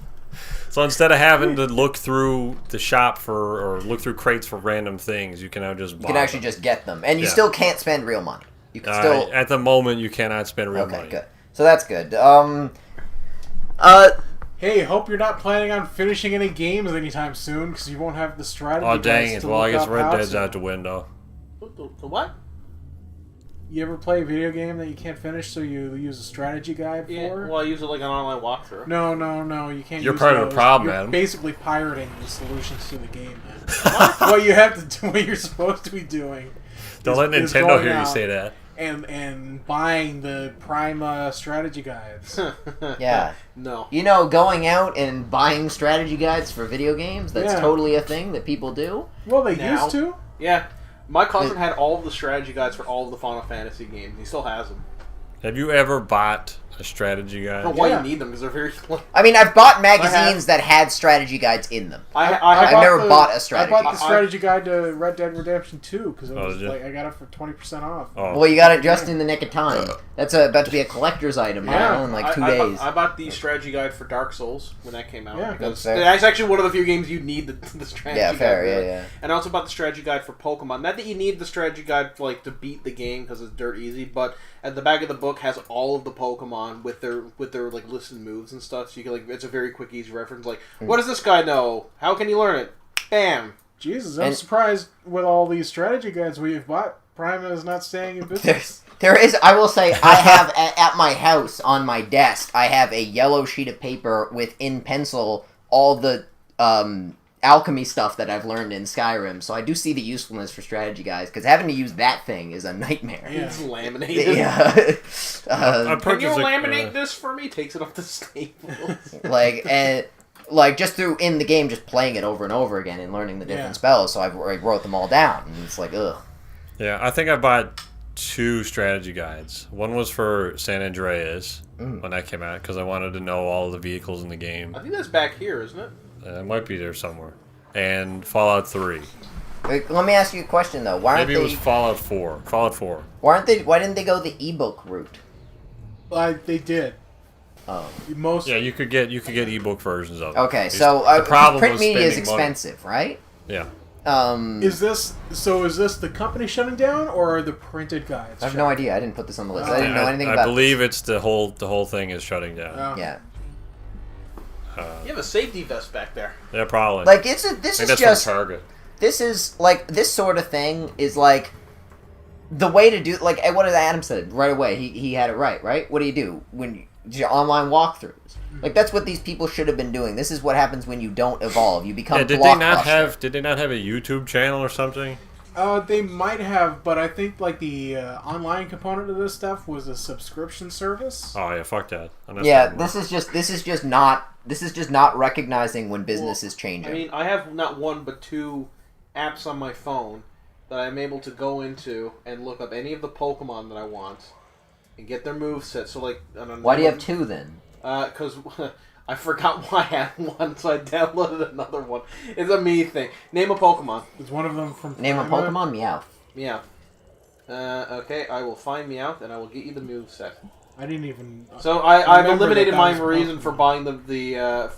So instead of having to look through the shop or look through crates for random things, you can now just buy You can actually them. just get them, and you Yeah. still can't spend real money. You can still. At the moment, you cannot spend real Okay, money. good. So that's good. Hey, hope you're not planning on finishing any games anytime soon, because you won't have the strategy. Oh dang guides it! to Well, I look guess up Red how Dead's to. out the window. The what? You ever play a video game that you can't finish, so you use a strategy guide Yeah, for? well, I use it like an online walkthrough. No, you can't. You're use part of the those. problem, You're man. basically pirating the solutions to the game. Man. What you have to do, what you're supposed to be doing, Don't let is Nintendo going hear you out say that. and buying the Prime strategy guides. Yeah. No. You know, going out and buying strategy guides for video games, that's Yeah. totally a thing that people do. Well, they Now? used to. Yeah. My cousin had all of the strategy guides for all of the Final Fantasy games. He still has them. Have you ever bought a strategy I don't guide? know why Yeah. you need them, because they're very... I mean, I've bought magazines that had strategy guides in them. I I've bought never the- bought a strategy. I bought the I- strategy guide to Red Dead Redemption 2 because Oh, was did you? like I got it for 20% off. Oh, Well, you got it just in the nick of time. That's about to be a collector's item now in like 2 days. I bought the strategy guide for Dark Souls when that came out. Yeah, because that's fair. that's actually one of the few games you need the strategy Yeah, guide. fair, for. yeah, yeah. And I also bought the strategy guide for Pokemon. Not that you need the strategy guide like to beat the game because it's dirt easy, but at the back of the book has all of the Pokemon with their like listed moves and stuff. So you can like it's a very quick, easy reference. Like, what does this guy know? How can you learn it? Bam. Jesus, I'm And- surprised with all these strategy guides we've bought. Prime is not staying in business. There is, I will say, I have at my house on my desk, I have a yellow sheet of paper with in pencil all the alchemy stuff that I've learned in Skyrim. So I do see the usefulness for strategy guys because having to use that thing is a nightmare. Yeah. It's laminated. Yeah. I Can you purchased a- laminate this for me? Takes it off the staples. Like just through in the game, just playing it over and over again and learning the different Yeah. spells. So I wrote them all down, and it's like, ugh. Yeah, I think I bought 2 strategy guides. One was for San Andreas when that came out because I wanted to know all the vehicles in the game. I think that's back here, isn't it? It might be there somewhere. And Fallout 3. Wait, let me ask you a question though. Why aren't Maybe it they? was Fallout 4. Fallout 4. Why aren't they? Why didn't they go the ebook route? They did. Oh. Most. Yeah, you could get ebook versions of it. Okay, It's- so the problem print was media is spending money. expensive, right? Yeah. Is this the company shutting down or are the printed guides? I have no idea. I didn't put this on the list. I didn't know anything I about. believe it's the whole thing is shutting down. Oh. Yeah, You have a safety vest back there. Yeah, probably. like this I is think that's just from Target. this is like this sort of thing is like the way to do like what did Adam said right away. He had it right. What do you do when your online walkthroughs? Like that's what these people should have been doing. This is what happens when you don't evolve. You become Yeah, did they not have a YouTube channel or something? They might have, but I think like the online component of this stuff was a subscription service. Oh yeah, fuck that. I'm not Yeah, talking about- this is just not recognizing when business is changing. I mean, I have not one but 2 apps on my phone that I'm able to go into and look up any of the Pokemon that I want and get their moveset. So like, I don't know, Why do you have 2 then? Because I forgot why I had one, so I downloaded another one. It's a me thing. Name a Pokemon. Is one of them from Name a Prima? Pokemon, Meowth. Meowth. Okay, I will find Meowth and I will get you the moveset. I didn't even. So I've remember eliminated that my was a reason Pokemon. for buying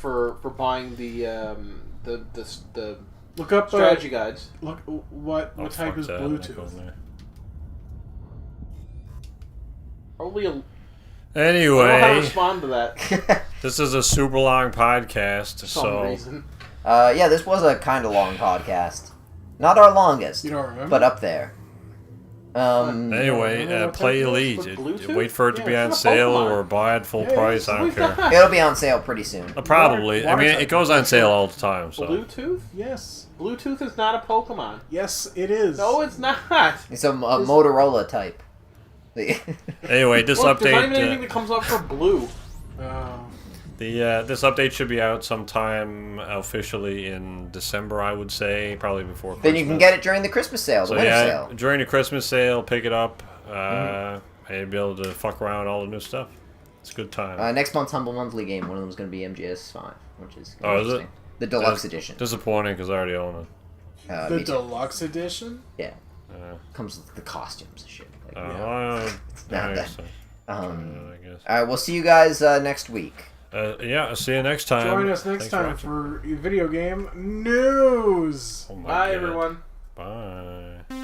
for buying the Look up strategy guides. Look what Oh, type fuck is that. I'm not Bluetooth? going there. Probably a I don't know how to Anyway, respond to that. this is a super long podcast, For some so reason. Yeah, this was a kind of long podcast. Not our longest, You don't remember? but up there. anyway, Remember what play type it Elite. was? Bluetooth? Wait for it to Yeah, be on it's sale not Pokemon. or buy it full Yeah, price. I don't We've care. got It'll be on sale pretty soon. Probably. I mean, Water it goes on sale all the time. So Bluetooth? Yes. Bluetooth is not a Pokemon. Yes, it is. No, it's not. It's a Motorola type. anyway, this Look, there's not even update. anything that comes up for blue. Oh. This update should be out sometime officially in December, I would say, probably before Christmas. Then you can get it during the Christmas sale, the So winter yeah, sale. during the Christmas sale, pick it up. And be able to fuck around with all the new stuff. It's a good time. Next month's Humble Monthly game, one of them is going to be MGS5, which is Oh, is it? interesting. The deluxe edition. Disappointing because I already own it. The Me too. deluxe edition? Yeah, Uh, comes with the costumes and shit. Like, yeah, not that. I guess. All right, we'll see you guys next week. Yeah, I'll see you next time. Join us next Thanks time watching. for video game news. Oh my Bye, God. everyone. Bye.